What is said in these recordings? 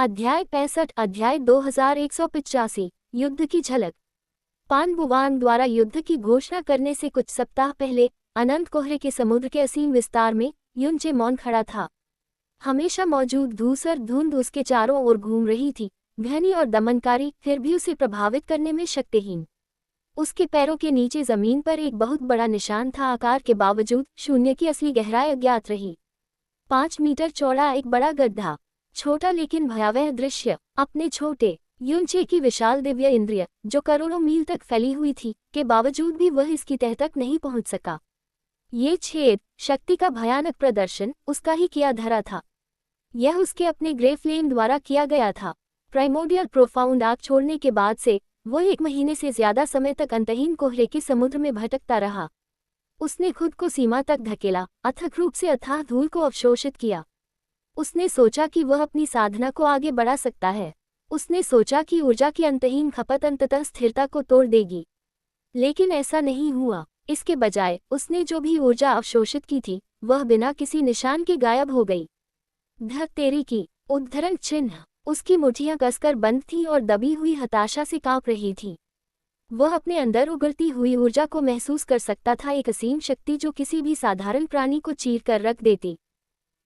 अध्याय 65 अध्याय 2185 युद्ध की झलक। पांडुवान द्वारा युद्ध की घोषणा करने से कुछ सप्ताह पहले अनंत कोहरे के समुद्र के असीम विस्तार में युनचे मौन खड़ा था। हमेशा मौजूद धूसर धुंध उसके चारों ओर घूम रही थी, घनी और दमनकारी, फिर भी उसे प्रभावित करने में शक्तिहीन। उसके पैरों के नीचे जमीन पर एक बहुत बड़ा निशान था। आकार के बावजूद शून्य की असली गहराई अज्ञात रही। 5 मीटर चौड़ा एक बड़ा गड्ढा, छोटा लेकिन भयावह दृश्य। अपने छोटे युनचे की विशाल दिव्य इंद्रिय, जो करोड़ों मील तक फैली हुई थी, के बावजूद भी वह इसकी तह तक नहीं पहुंच सका। ये छेद, शक्ति का भयानक प्रदर्शन, उसका ही किया धरा था। यह उसके अपने ग्रे फ्लेम द्वारा किया गया था। प्राइमोडियल प्रोफाउंड आग छोड़ने के बाद से वह 1 महीने से ज्यादा समय तक अंतहीन कोहरे के समुद्र में भटकता रहा। उसने खुद को सीमा तक धकेला, अथक रूप से अथाह धूल को अवशोषित किया। उसने सोचा कि वह अपनी साधना को आगे बढ़ा सकता है। उसने सोचा कि ऊर्जा की अंतहीन खपत अंततः स्थिरता को तोड़ देगी, लेकिन ऐसा नहीं हुआ। इसके बजाय उसने जो भी ऊर्जा अवशोषित की थी, वह बिना किसी निशान के गायब हो गई। धत तेरी की उद्धरण चिन्ह। उसकी मुठियां कसकर बंद थीं और दबी हुई हताशा से कांप रही थी। वह अपने अंदर उगलती हुई ऊर्जा को महसूस कर सकता था, एक असीम शक्ति जो किसी भी साधारण प्राणी को चीर कर रख देती।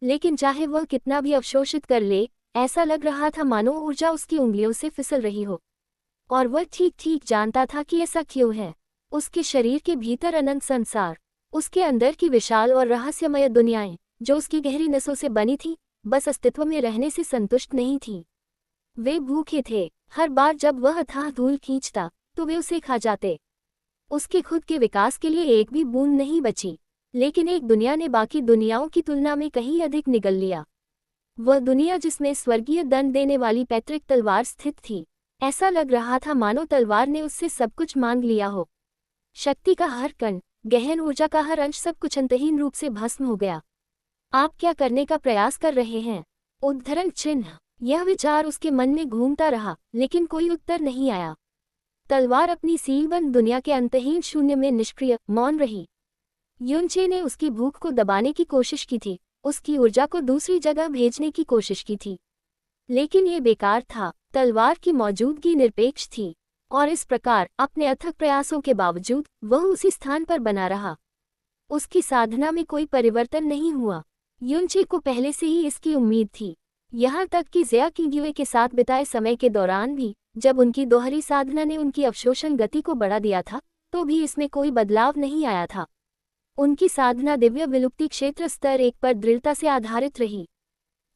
लेकिन चाहे वह कितना भी अवशोषित कर ले, ऐसा लग रहा था मानो ऊर्जा उसकी उंगलियों से फिसल रही हो। और वह ठीक ठीक जानता था कि ऐसा क्यों है। उसके शरीर के भीतर अनंत संसार, उसके अंदर की विशाल और रहस्यमय दुनियाएं, जो उसकी गहरी नसों से बनी थी, बस अस्तित्व में रहने से संतुष्ट नहीं थीं। वे भूखे थे। हर बार जब वह अथाह धूल खींचता, तो वे उसे खा जाते। उसके खुद के विकास के लिए एक भी बूंद नहीं बची। लेकिन एक दुनिया ने बाकी दुनियाओं की तुलना में कहीं अधिक निगल लिया। वह दुनिया जिसमें स्वर्गीय दंड देने वाली पैतृक तलवार स्थित थी। ऐसा लग रहा था मानो तलवार ने उससे सब कुछ मांग लिया हो। शक्ति का हर कण, गहन ऊर्जा का हर अंश, सब कुछ अंतहीन रूप से भस्म हो गया। आप क्या करने का प्रयास कर रहे हैं? उद्धरण चिन्ह। यह विचार उसके मन में घूमता रहा, लेकिन कोई उत्तर नहीं आया। तलवार अपनी सीलबंद दुनिया के अंतहीन शून्य में निष्क्रिय, मौन रही। युनचे ने उसकी भूख को दबाने की कोशिश की थी, उसकी ऊर्जा को दूसरी जगह भेजने की कोशिश की थी, लेकिन ये बेकार था। तलवार की मौजूदगी निरपेक्ष थी, और इस प्रकार अपने अथक प्रयासों के बावजूद वह उसी स्थान पर बना रहा। उसकी साधना में कोई परिवर्तन नहीं हुआ। युनचे को पहले से ही इसकी उम्मीद थी, यहाँ तक कि ज़िया किंग्युए के साथ बिताए समय के दौरान भी, जब उनकी दोहरी साधना ने उनकी अवशोषण गति को बढ़ा दिया था, तो भी इसमें कोई बदलाव नहीं आया था। उनकी साधना दिव्य विलुप्ति क्षेत्र स्तर 1 पर दृढ़ता से आधारित रही।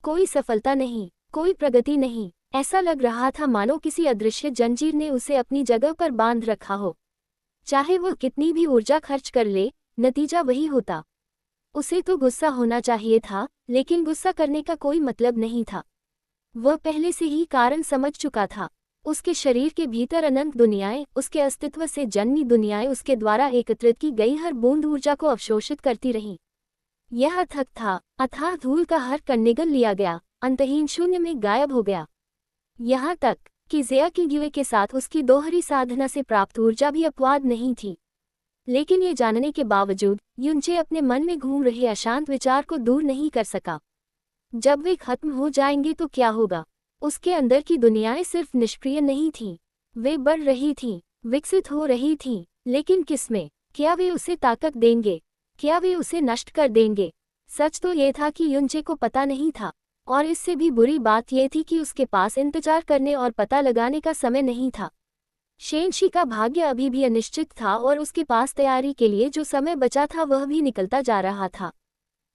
कोई सफलता नहीं, कोई प्रगति नहीं। ऐसा लग रहा था मानो किसी अदृश्य जंजीर ने उसे अपनी जगह पर बांध रखा हो। चाहे वह कितनी भी ऊर्जा खर्च कर ले, नतीजा वही होता। उसे तो गुस्सा होना चाहिए था, लेकिन गुस्सा करने का कोई मतलब नहीं था। वह पहले से ही कारण समझ चुका था। उसके शरीर के भीतर अनंत दुनियाएं, उसके अस्तित्व से जन्मी दुनियाएं, उसके द्वारा एकत्रित की गई हर बूंद ऊर्जा को अवशोषित करती रहीं। यह अथक था। अथाह धूल का हर कण निगल लिया गया, अंतहीन शून्य में गायब हो गया। यहाँ तक कि ज़िया किंग्युए के साथ उसकी दोहरी साधना से प्राप्त ऊर्जा भी अपवाद नहीं थी। लेकिन ये जानने के बावजूद युनचे अपने मन में घूम रहे अशांत विचार को दूर नहीं कर सका। जब वे खत्म हो जाएंगे तो क्या होगा? उसके अंदर की दुनियाएं सिर्फ निष्क्रिय नहीं थीं, वे बढ़ रही थीं, विकसित हो रही थीं, लेकिन किसमें? क्या वे उसे ताकत देंगे? क्या वे उसे नष्ट कर देंगे? सच तो ये था कि युनचे को पता नहीं था, और इससे भी बुरी बात यह थी कि उसके पास इंतजार करने और पता लगाने का समय नहीं था। शेनशी का भाग्य अभी भी अनिश्चित था, और उसके पास तैयारी के लिए जो समय बचा था वह भी निकलता जा रहा था।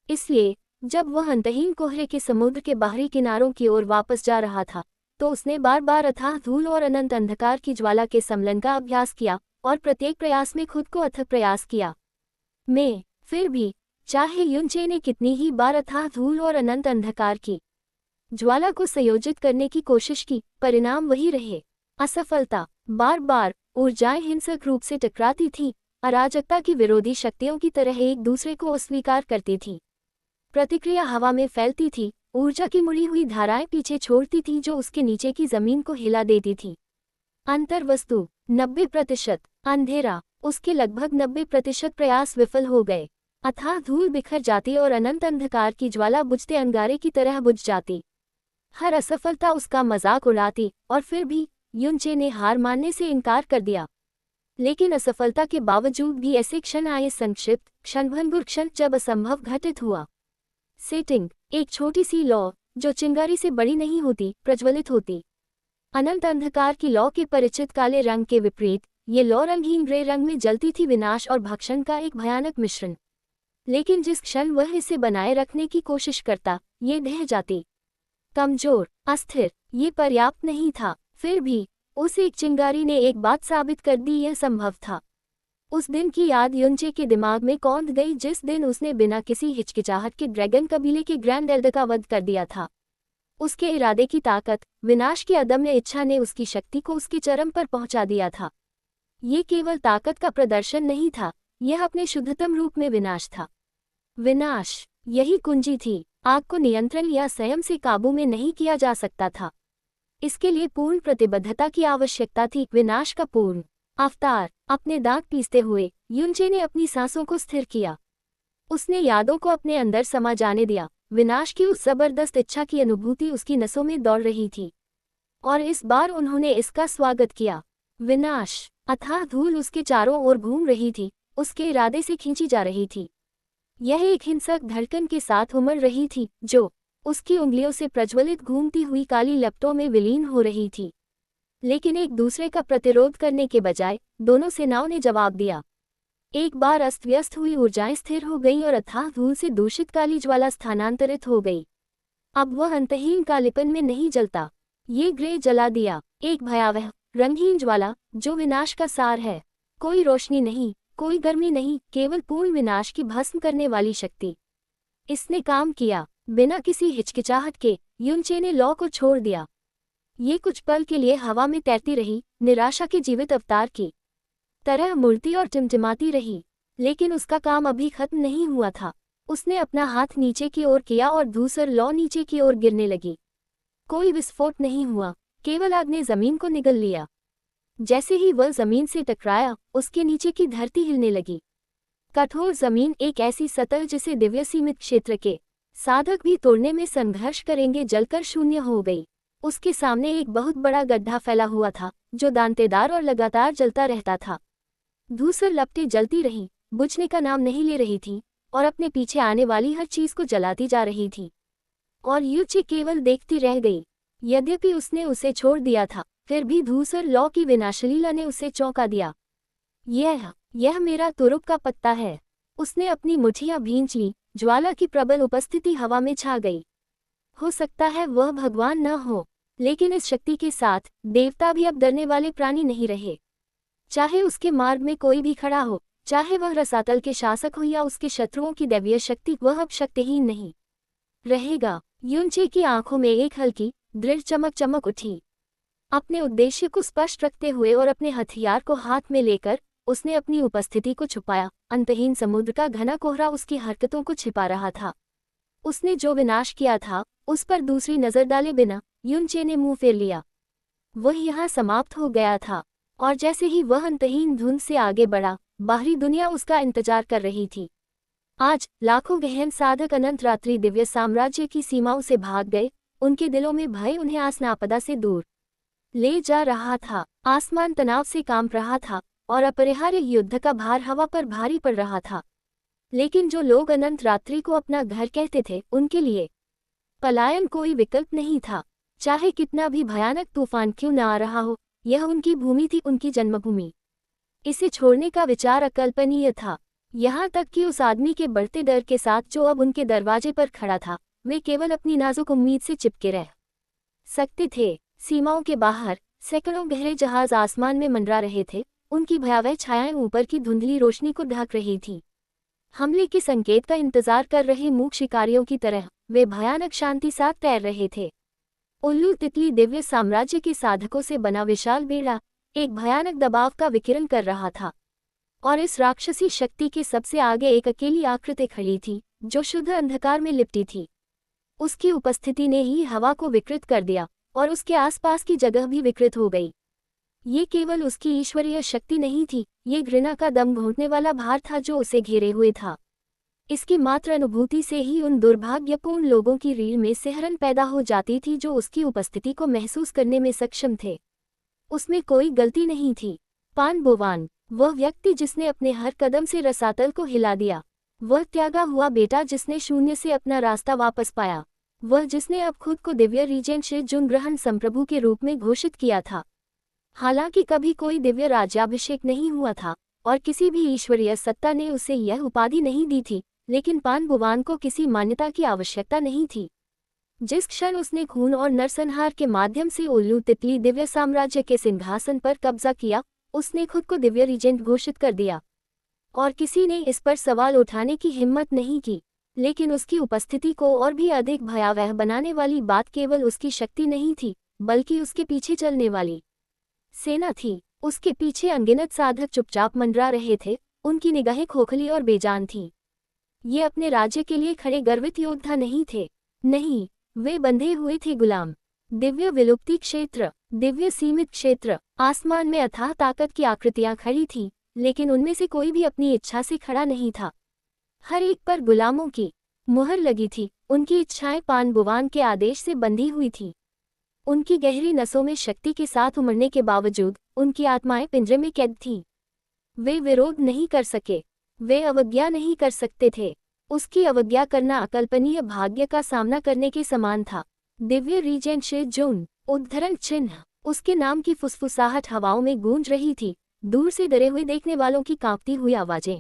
इसलिए जब वह अंतहीन कोहरे के समुद्र के बाहरी किनारों की ओर वापस जा रहा था, तो उसने बार बार अथाह धूल और अनंत अंधकार की ज्वाला के सम्मिलन का अभ्यास किया, और प्रत्येक प्रयास में खुद को अथक प्रयास किया। फिर भी, चाहे युनचे ने कितनी ही बार अथाह धूल और अनंत अंधकार की ज्वाला को संयोजित करने की कोशिश की, परिणाम वही रहे, असफलता। बार बार ऊर्जाएं हिंसक रूप से टकराती थीं, अराजकता की विरोधी शक्तियों की तरह एक दूसरे को अस्वीकार करती थीं। प्रतिक्रिया हवा में फैलती थी, ऊर्जा की मुड़ी हुई धाराएं पीछे छोड़ती थीं जो उसके नीचे की जमीन को हिला देती थीं। अंतर्वस्तु 90%, अंधेरा। उसके लगभग 90% प्रयास विफल हो गए। अथाह धूल बिखर जाती और अनंत अंधकार की ज्वाला बुझते अंगारे की तरह बुझ जाती। हर असफलता उसका मजाक उड़ाती, और फिर भी युनचे ने हार मानने से इनकार कर दिया। लेकिन असफलता के बावजूद भी ऐसे क्षण आए, संक्षिप्त क्षणभंगुर क्षण, जब असंभव घटित हुआ। सेटिंग: एक छोटी सी लौ जो चिंगारी से बड़ी नहीं होती, प्रज्वलित होती। अनंत अंधकार की लौ के परिचित काले रंग के विपरीत ये लौ रंगहीन ग्रे रंग में जलती थी, विनाश और भक्षण का एक भयानक मिश्रण। लेकिन जिस क्षण वह इसे बनाए रखने की कोशिश करता, ये ढह जाती। कमजोर, अस्थिर, ये पर्याप्त नहीं था। फिर भी उस एक चिंगारी ने एक बात साबित कर दी, यह संभव था। उस दिन की याद युनचे के दिमाग में कौंध गई, जिस दिन उसने बिना किसी हिचकिचाहट के ड्रैगन कबीले के ग्रैंड एल्डर का वध कर दिया था। उसके इरादे की ताकत, विनाश की अदम्य इच्छा ने उसकी शक्ति को उसके चरम पर पहुंचा दिया था। ये केवल ताकत का प्रदर्शन नहीं था, यह अपने शुद्धतम रूप में विनाश था। विनाश, यही कुंजी थी। आग को नियंत्रण या संयम से काबू में नहीं किया जा सकता था। इसके लिए पूर्ण प्रतिबद्धता की आवश्यकता थी, विनाश का पूर्ण अवतार। अपने दांत पीसते हुए युनचे ने अपनी सांसों को स्थिर किया। उसने यादों को अपने अंदर समा जाने दिया। विनाश की उस जबरदस्त इच्छा की अनुभूति उसकी नसों में दौड़ रही थी, और इस बार उन्होंने इसका स्वागत किया। विनाश, अथाह धूल उसके चारों ओर घूम रही थी, उसके इरादे से खींची जा रही थी। यह एक हिंसक धड़कन के साथ उमड़ रही थी, जो उसकी उंगलियों से प्रज्वलित घूमती हुई काली लपटों में विलीन हो रही थी। लेकिन एक दूसरे का प्रतिरोध करने के बजाय दोनों सेनाओं ने जवाब दिया। एक बार अस्त व्यस्त हुई ऊर्जाएं स्थिर हो गईं और अथाह धूल से दूषित काली ज्वाला स्थानांतरित हो गई। अब वह अंतहीन कालेपन में नहीं जलता, ये ग्रे जला दिया, एक भयावह रंगहीन ज्वाला जो विनाश का सार है। कोई रोशनी नहीं, कोई गर्मी नहीं, केवल पूर्ण विनाश की भस्म करने वाली शक्ति। इसने काम किया। बिना किसी हिचकिचाहट के युनचे ने लौ को छोड़ दिया। ये कुछ पल के लिए हवा में तैरती रही, निराशा के जीवित अवतार की तरह मुड़ती और टिमटिमाती रही। लेकिन उसका काम अभी खत्म नहीं हुआ था। उसने अपना हाथ नीचे की ओर किया और धूसर लौ नीचे की ओर गिरने लगी। कोई विस्फोट नहीं हुआ, केवल आग ने जमीन को निगल लिया। जैसे ही वह जमीन से टकराया, उसके नीचे की धरती हिलने लगी। कठोर जमीन, एक ऐसी सतह जिसे दिव्य सीमित क्षेत्र के साधक भी तोड़ने में संघर्ष करेंगे, जलकर शून्य हो गई। उसके सामने एक बहुत बड़ा गड्ढा फैला हुआ था, जो दांतेदार और लगातार जलता रहता था। धूसर लपटें जलती रहीं, बुझने का नाम नहीं ले रही थीं, और अपने पीछे आने वाली हर चीज को जलाती जा रही थी। और युनचे केवल देखती रह गई। यद्यपि उसने उसे छोड़ दिया था, फिर भी धूसर लौ की विनाशलीला ने उसे चौंका दिया। यह मेरा तुरुप का पत्ता है। उसने अपनी मुठियां भींच लीं, ज्वाला की प्रबल उपस्थिति हवा में छा गई। हो सकता है वह भगवान न हो, लेकिन इस शक्ति के साथ देवता भी अब डरने वाले प्राणी नहीं रहे। चाहे उसके मार्ग में कोई भी खड़ा हो, चाहे वह रसातल के शासक हो या उसके शत्रुओं की दैवीय शक्ति, वह अब शक्तिहीन नहीं रहेगा। युनचे की आंखों में एक हल्की दृढ़ चमक चमक उठी। अपने उद्देश्य को स्पष्ट रखते हुए और अपने हथियार को हाथ में लेकर उसने अपनी उपस्थिति को छुपाया। अंतहीन समुद्र का घना कोहरा उसकी हरकतों को छिपा रहा था। उसने जो विनाश किया था, उस पर दूसरी नजर डाले बिना युनचे ने मुंह फेर लिया। वह यहाँ समाप्त हो गया था, और जैसे ही वह अंतहीन धुंध से आगे बढ़ा, बाहरी दुनिया उसका इंतजार कर रही थी। आज लाखों गहन साधक अनंत रात्रि दिव्य साम्राज्य की सीमाओं से भाग गए। उनके दिलों में भय उन्हें आसन आपदा से दूर ले जा रहा था। आसमान तनाव से कांप रहा था, और अपरिहार्य युद्ध का भार हवा पर भारी पड़ रहा था। लेकिन जो लोग अनंत रात्रि को अपना घर कहते थे, उनके लिए पलायन कोई विकल्प नहीं था। चाहे कितना भी भयानक तूफान क्यों न आ रहा हो, यह उनकी भूमि थी, उनकी जन्मभूमि। इसे छोड़ने का विचार अकल्पनीय था। यहाँ तक कि उस आदमी के बढ़ते डर के साथ जो अब उनके दरवाजे पर खड़ा था, वे केवल अपनी नाजुक उम्मीद से चिपके रह सकते थे। सीमाओं के बाहर सैकड़ों गहरे जहाज आसमान में मंडरा रहे थे। उनकी भयावह छायाएं ऊपर की धुंधली रोशनी को ढक रही थी। हमले के संकेत का इंतजार कर रहे मूक शिकारियों की तरह वे भयानक शांति साथ तैर रहे थे। उल्लू तितली दिव्य साम्राज्य के साधकों से बना विशाल बेड़ा एक भयानक दबाव का विकिरण कर रहा था, और इस राक्षसी शक्ति के सबसे आगे एक अकेली आकृति खड़ी थी, जो शुद्ध अंधकार में लिपटी थी। उसकी उपस्थिति ने ही हवा को विकृत कर दिया, और उसके आसपास की जगह भी विकृत हो गई। ये केवल उसकी ईश्वरीय शक्ति नहीं थी, ये घृणा का दम घोंटने वाला भार था जो उसे घेरे हुए था। इसकी मात्र अनुभूति से ही उन दुर्भाग्यपूर्ण लोगों की रीढ़ में सिहरन पैदा हो जाती थी जो उसकी उपस्थिति को महसूस करने में सक्षम थे। उसमें कोई गलती नहीं थी। पान बुवान, वह व्यक्ति जिसने अपने हर कदम से रसातल को हिला दिया, वह त्यागा हुआ बेटा जिसने शून्य से अपना रास्ता वापस पाया, वह जिसने अब खुद को दिव्य रीजेंट श्री जुन ग्रहण संप्रभु के रूप में घोषित किया था। हालांकि कभी कोई दिव्य राज्याभिषेक नहीं हुआ था और किसी भी ईश्वरीय सत्ता ने उसे यह उपाधि नहीं दी थी, लेकिन पान बुवान को किसी मान्यता की आवश्यकता नहीं थी। जिस क्षण उसने खून और नरसंहार के माध्यम से उल्लू तितली दिव्य साम्राज्य के सिंहासन पर कब्जा किया, उसने खुद को दिव्य रीजेंट घोषित कर दिया और किसी ने इस पर सवाल उठाने की हिम्मत नहीं की। लेकिन उसकी उपस्थिति को और भी अधिक भयावह बनाने वाली बात केवल उसकी शक्ति नहीं थी, बल्कि उसके पीछे चलने वाली सेना थी। उसके पीछे अनगिनत साधक चुपचाप मंडरा रहे थे, उनकी निगाहें खोखली और बेजान थीं। ये अपने राज्य के लिए खड़े गर्वित योद्धा नहीं थे, नहीं, वे बंधे हुए थे गुलाम। दिव्य विलुप्ति क्षेत्र, दिव्य सीमित क्षेत्र, आसमान में अथाह ताकत की आकृतियां खड़ी थीं, लेकिन उनमें से कोई भी अपनी इच्छा से खड़ा नहीं था। हर एक पर गुलामों की मुहर लगी थी, उनकी इच्छाएं पान बुवान के आदेश से बंधी हुई थीं। उनकी गहरी नसों में शक्ति के साथ उमड़ने के बावजूद उनकी आत्माएं पिंजरे में कैद थीं। वे विरोध नहीं कर सके, वे अवज्ञा नहीं कर सकते थे। उसकी अवज्ञा करना अकल्पनीय भाग्य का सामना करने के समान था। दिव्य रीजेंट श्री जुन, उद्धरण चिन्ह, उसके नाम की फुसफुसाहट हवाओं में गूंज रही थी, दूर से डरे हुए देखने वालों की कांपती हुई आवाजें।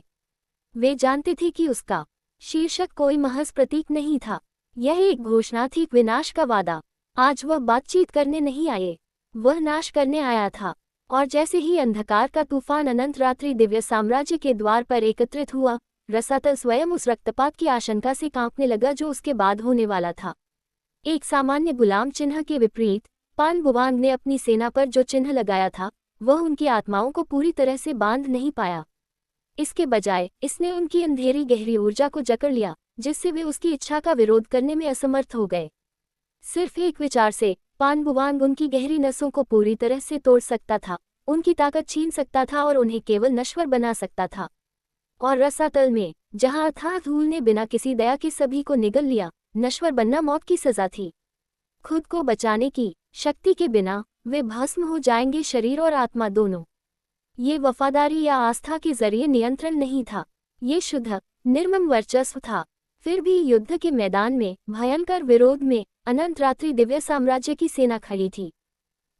वे जानते थे कि उसका शीर्षक कोई महज प्रतीक नहीं था, यह एक घोषणा थी, विनाश का वादा। आज वह बातचीत करने नहीं आए, वह नाश करने आया था। और जैसे ही अंधकार का तूफान अनंत रात्रि दिव्य साम्राज्य के द्वार पर एकत्रित हुआ, रसातल स्वयं उस रक्तपात की आशंका से कांपने लगा जो उसके बाद होने वाला था। एक सामान्य गुलाम चिन्ह के विपरीत पान बुवांग ने अपनी सेना पर जो चिन्ह लगाया था, वह उनकी आत्माओं को पूरी तरह से बांध नहीं पाया। इसके बजाय इसने उनकी अंधेरी गहरी ऊर्जा को जकड़ लिया, जिससे वे उसकी इच्छा का विरोध करने में असमर्थ हो गए। सिर्फ एक विचार से पान बुवांग उनकी गहरी नसों को पूरी तरह से तोड़ सकता था, उनकी ताकत छीन सकता था और उन्हें केवल नश्वर बना सकता था। और रसातल में, जहां अथाह धूल ने बिना किसी दया के सभी को निगल लिया, नश्वर बनना मौत की सजा थी। खुद को बचाने की शक्ति के बिना वे भस्म हो जाएंगे, शरीर और आत्मा दोनों। ये वफादारी या आस्था के जरिए नियंत्रण नहीं था, ये शुद्ध निर्मम वर्चस्व था। फिर भी युद्ध के मैदान में भयंकर विरोध में अनंत रात्रि दिव्य साम्राज्य की सेना खड़ी थी।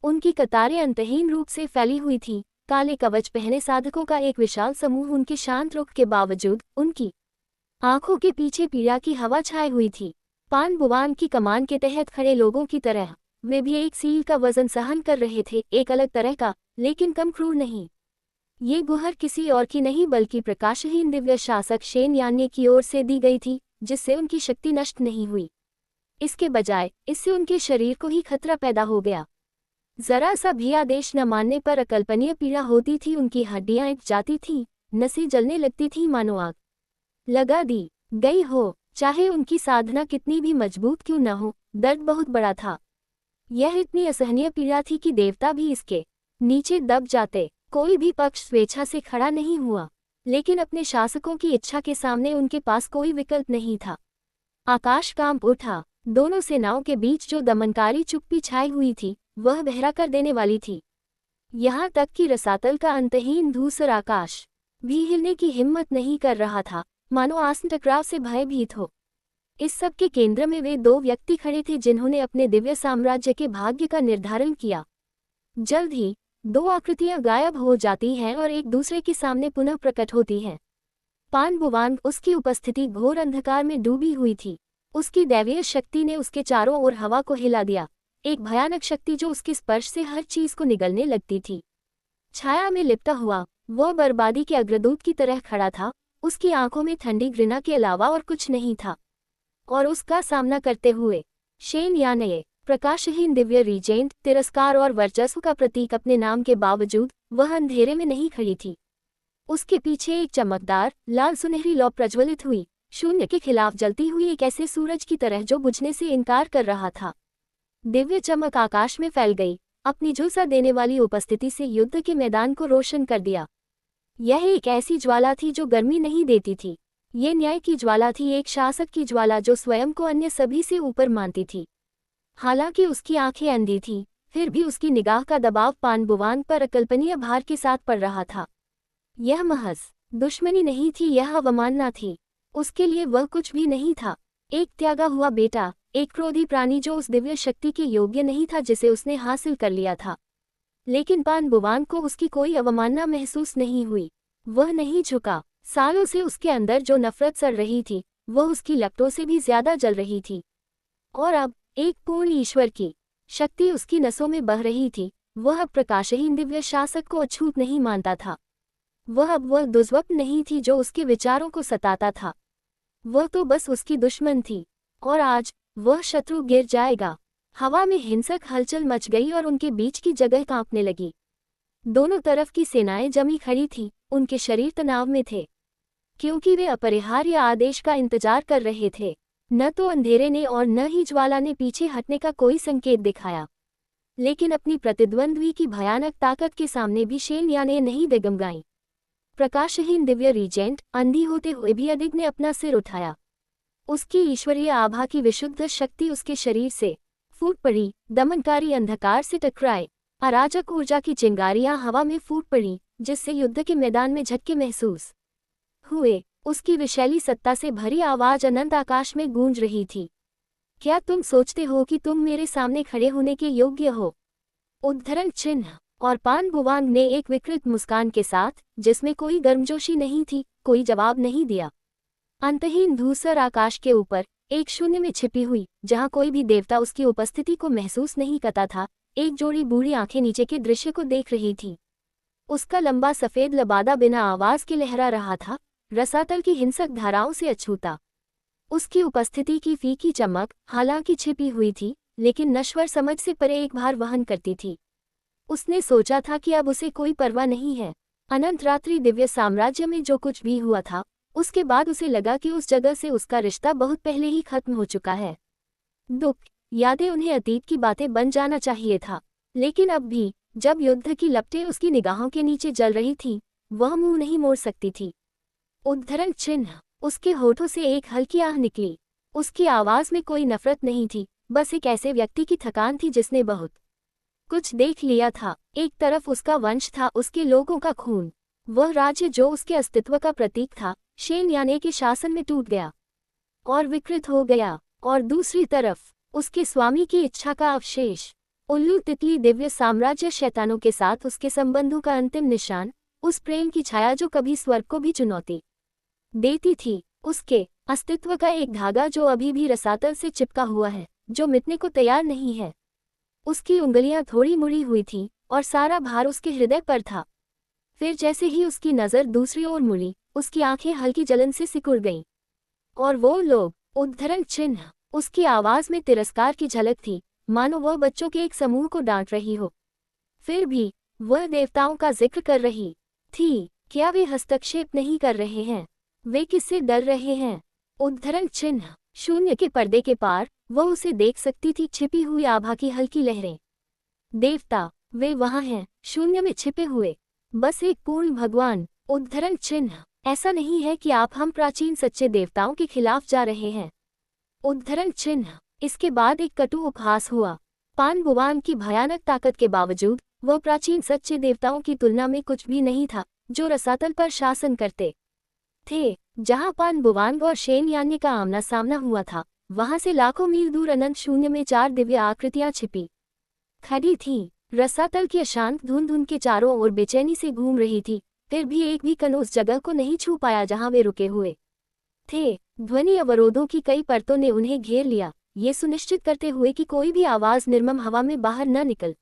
उनकी कतारें अंतहीन रूप से फैली हुई थीं, काले कवच पहने साधकों का एक विशाल समूह उनके शांत रुख के बावजूद उनकी आंखों के पीछे पीड़ा की हवा छाई हुई थी। पान बुवान की कमान के तहत खड़े लोगों की तरह वे भी एक सील का वजन सहन कर रहे थे, एक अलग तरह का, लेकिन कम क्रूर नहीं। ये गुहर किसी और की नहीं बल्कि प्रकाशहीन दिव्य शासक शेन यान्ये की ओर से दी गई थी, जिससे उनकी शक्ति नष्ट नहीं हुई। इसके बजाय इससे उनके शरीर को ही खतरा पैदा हो गया। जरा सा भी आदेश न मानने पर अकल्पनीय पीड़ा होती थी, उनकी हड्डियां एक जाती थीं, नसें जलने लगती थीं, मानो आग लगा दी गई हो। चाहे उनकी साधना कितनी भी मजबूत क्यों न हो, दर्द बहुत बड़ा था। यह इतनी असहनीय पीड़ा थी कि देवता भी इसके नीचे दब जाते। कोई भी पक्ष स्वेच्छा से खड़ा नहीं हुआ, लेकिन अपने शासकों की इच्छा के सामने उनके पास कोई विकल्प नहीं था। आकाश कांप उठा। दोनों सेनाओं के बीच जो दमनकारी चुप्पी छाई हुई थी, वह बहरा कर देने वाली थी। यहाँ तक कि रसातल का अंतहीन धूसर आकाश भी हिलने की हिम्मत नहीं कर रहा था, मानो आसन्न टकराव से भयभीत हो। इस सब के केंद्र में वे दो व्यक्ति खड़े थे जिन्होंने अपने दिव्य साम्राज्य के भाग्य का निर्धारण किया। जल्द ही दो आकृतियां गायब हो जाती हैं और एक दूसरे के सामने पुनः प्रकट होती हैं। पान बुवांग, उसकी उपस्थिति घोर अंधकार में डूबी हुई थी। उसकी दैवीय शक्ति ने उसके चारों ओर हवा को हिला दिया, एक भयानक शक्ति जो उसके स्पर्श से हर चीज को निगलने लगती थी। छाया में लिपटा हुआ वह बर्बादी के अग्रदूत की तरह खड़ा था, उसकी आंखों में ठंडी घृणा के अलावा और कुछ नहीं था। और उसका सामना करते हुए शेन यान्ये, प्रकाशहीन दिव्य रीजेंट, तिरस्कार और वर्चस्व का प्रतीक अपने नाम के बावजूद, वह अंधेरे में नहीं खड़ी थी। उसके पीछे एक चमकदार लाल सुनहरी लौ प्रज्वलित हुई, शून्य के खिलाफ जलती हुई एक ऐसे सूरज की तरह जो बुझने से इनकार कर रहा था। दिव्य चमक आकाश में फैल गई, अपनी झुलसा देने वाली उपस्थिति से युद्ध के मैदान को रोशन कर दिया। यह एक ऐसी ज्वाला थी जो गर्मी नहीं देती थी, ये न्याय की ज्वाला थी, एक शासक की ज्वाला जो स्वयं को अन्य सभी से ऊपर मानती थी। हालांकि उसकी आंखें अंधी थीं, फिर भी उसकी निगाह का दबाव पानबुवान पर अकल्पनीय भार के साथ पड़ रहा था। यह महज दुश्मनी नहीं थी, यह अवमानना थी। उसके लिए वह कुछ भी नहीं था, एक त्यागा हुआ बेटा, एक क्रोधी प्राणी जो उस दिव्य शक्ति के योग्य नहीं था जिसे उसने हासिल कर लिया था। लेकिन पानबुवान को उसकी कोई अवमानना महसूस नहीं हुई। वह नहीं झुका। सालों से उसके अंदर जो नफरत सड़ रही थी, वह उसकी लपटों से भी ज्यादा जल रही थी। और अब एक पूर्ण ईश्वर की शक्ति उसकी नसों में बह रही थी। वह अब प्रकाशहीन दिव्य शासक को अछूत नहीं मानता था। वह दुर्स्वप्न नहीं थी जो उसके विचारों को सताता था। वह तो बस उसकी दुश्मन थी। और आज वह शत्रु गिर जाएगा। हवा में हिंसक हलचल मच गई और उनके बीच की जगह कांपने लगी। दोनों तरफ की सेनाएं जमी खड़ी थीं, उनके शरीर तनाव में थे, क्योंकि वे अपरिहार्य आदेश का इंतजार कर रहे थे। न तो अंधेरे ने और न ही ज्वाला ने पीछे हटने का कोई संकेत दिखाया। लेकिन अपनी प्रतिद्वंद्वी की भयानक ताकत के सामने भी शेन्या ने नहीं डगमगाई। प्रकाशहीन दिव्य रीजेंट अंधी होते हुए भी अडिग ने अपना सिर उठाया। उसकी ईश्वरीय आभा की विशुद्ध शक्ति उसके शरीर से फूट पड़ी, दमनकारी अंधकार से टकराए। अराजक ऊर्जा की चिंगारियां हवा में फूट पड़ी, जिससे युद्ध के मैदान में झटके महसूस हुए। उसकी विशैली सत्ता से भरी आवाज अनंत आकाश में गूंज रही थी। क्या तुम सोचते हो कि तुम मेरे सामने खड़े होने के योग्य हो? उद्धरण चिन्ह। और पानबुवान ने एक विकृत मुस्कान के साथ, जिसमें कोई गर्मजोशी नहीं थी, कोई जवाब नहीं दिया। अंतहीन धूसर आकाश के ऊपर एक शून्य में छिपी हुई, जहां कोई भी देवता उसकी उपस्थिति को महसूस नहीं करता था, एक जोड़ी बूढ़ी आंखें नीचे के दृश्य को देख रही थी। उसका लंबा सफेद लबादा बिना आवाज के लहरा रहा था, रसातल की हिंसक धाराओं से अछूता। उसकी उपस्थिति की फीकी चमक हालांकि छिपी हुई थी, लेकिन नश्वर समझ से परे एक भार वहन करती थी। उसने सोचा था कि अब उसे कोई परवाह नहीं है। अनंत रात्रि दिव्य साम्राज्य में जो कुछ भी हुआ था, उसके बाद उसे लगा कि उस जगह से उसका रिश्ता बहुत पहले ही खत्म हो चुका है। दुख, यादें उन्हें अतीत की बातें बन जाना चाहिए था। लेकिन अब भी, जब युद्ध की लपटें उसकी निगाहों के नीचे जल रही थीं, वह मुंह नहीं मोड़ सकती थी। उद्धरण चिन्ह। उसके होठों से एक हल्की आह निकली। उसकी आवाज में कोई नफरत नहीं थी, बस एक ऐसे व्यक्ति की थकान थी जिसने बहुत कुछ देख लिया था। एक तरफ उसका वंश था, उसके लोगों का खून, वह राज्य जो उसके अस्तित्व का प्रतीक था, शेन्याने के शासन में टूट गया और विकृत हो गया। और दूसरी तरफ उसके स्वामी की इच्छा का अवशेष, उल्लू तितली दिव्य साम्राज्य, शैतानों के साथ उसके संबंधों का अंतिम निशान, उस प्रेम की छाया जो कभी स्वर्ग को भी चुनौती देती थी, उसके अस्तित्व का एक धागा जो अभी भी रसातल से चिपका हुआ है, जो मिटने को तैयार नहीं है। उसकी उंगलियां थोड़ी मुड़ी हुई थीं और सारा भार उसके हृदय पर था। फिर जैसे ही उसकी नज़र दूसरी ओर मुड़ी, उसकी आंखें हल्की जलन से सिकुड़ गईं। और वो लोग, उद्धरण चिन्ह। उसकी आवाज में तिरस्कार की झलक थी, मानो वह बच्चों के एक समूह को डांट रही हो। फिर भी वह देवताओं का जिक्र कर रही थी। क्या वे हस्तक्षेप नहीं कर रहे हैं? वे किससे डर रहे हैं? उद्धरण चिन्ह। शून्य के पर्दे के पार वह उसे देख सकती थी, छिपी हुई आभा की हल्की लहरें। देवता, वे वहां हैं, शून्य में छिपे हुए, बस एक पूर्ण भगवान। उद्धरण चिन्ह। ऐसा नहीं है कि आप हम प्राचीन सच्चे देवताओं के खिलाफ जा रहे हैं। उद्धरण चिन्ह। इसके बाद एक कटु उपहास हुआ। पानबुवान की भयानक ताकत के बावजूद वह प्राचीन सच्चे देवताओं की तुलना में कुछ भी नहीं था, जो रसातल पर शासन करते थे। जहां पानबुवान और शेन्याने का आमना सामना हुआ था, वहां से लाखों मील दूर अनंत शून्य में चार दिव्य आकृतियां छिपी खड़ी थीं। रसातल की अशांत धुंध के चारों ओर बेचैनी से घूम रही थी, फिर भी एक भी कण उस जगह को नहीं छू पाया जहां वे रुके हुए थे। ध्वनि अवरोधों की कई परतों ने उन्हें घेर लिया, ये सुनिश्चित करते हुए कि कोई भी आवाज निर्मम हवा में बाहर न निकल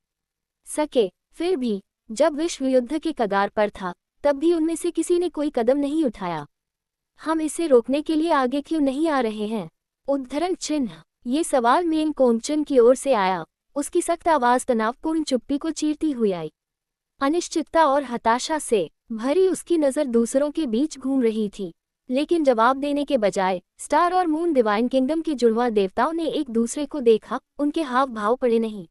सके। फिर भी जब विश्व युद्ध के कगार पर था, तब भी उनमें से किसी ने कोई कदम नहीं उठाया। हम इसे रोकने के लिए आगे क्यों नहीं आ रहे हैं? उद्धरण चिन्ह। ये सवाल मेन कोमचन की ओर से आया। उसकी सख्त आवाज तनावपूर्ण चुप्पी को चीरती हुई आई। अनिश्चितता और हताशा से भरी उसकी नज़र दूसरों के बीच घूम रही थी, लेकिन जवाब देने के बजाय स्टार और मून डिवाइन किंगडम के जुड़वा देवताओं ने एक दूसरे को देखा। उनके हाव भाव पड़े नहीं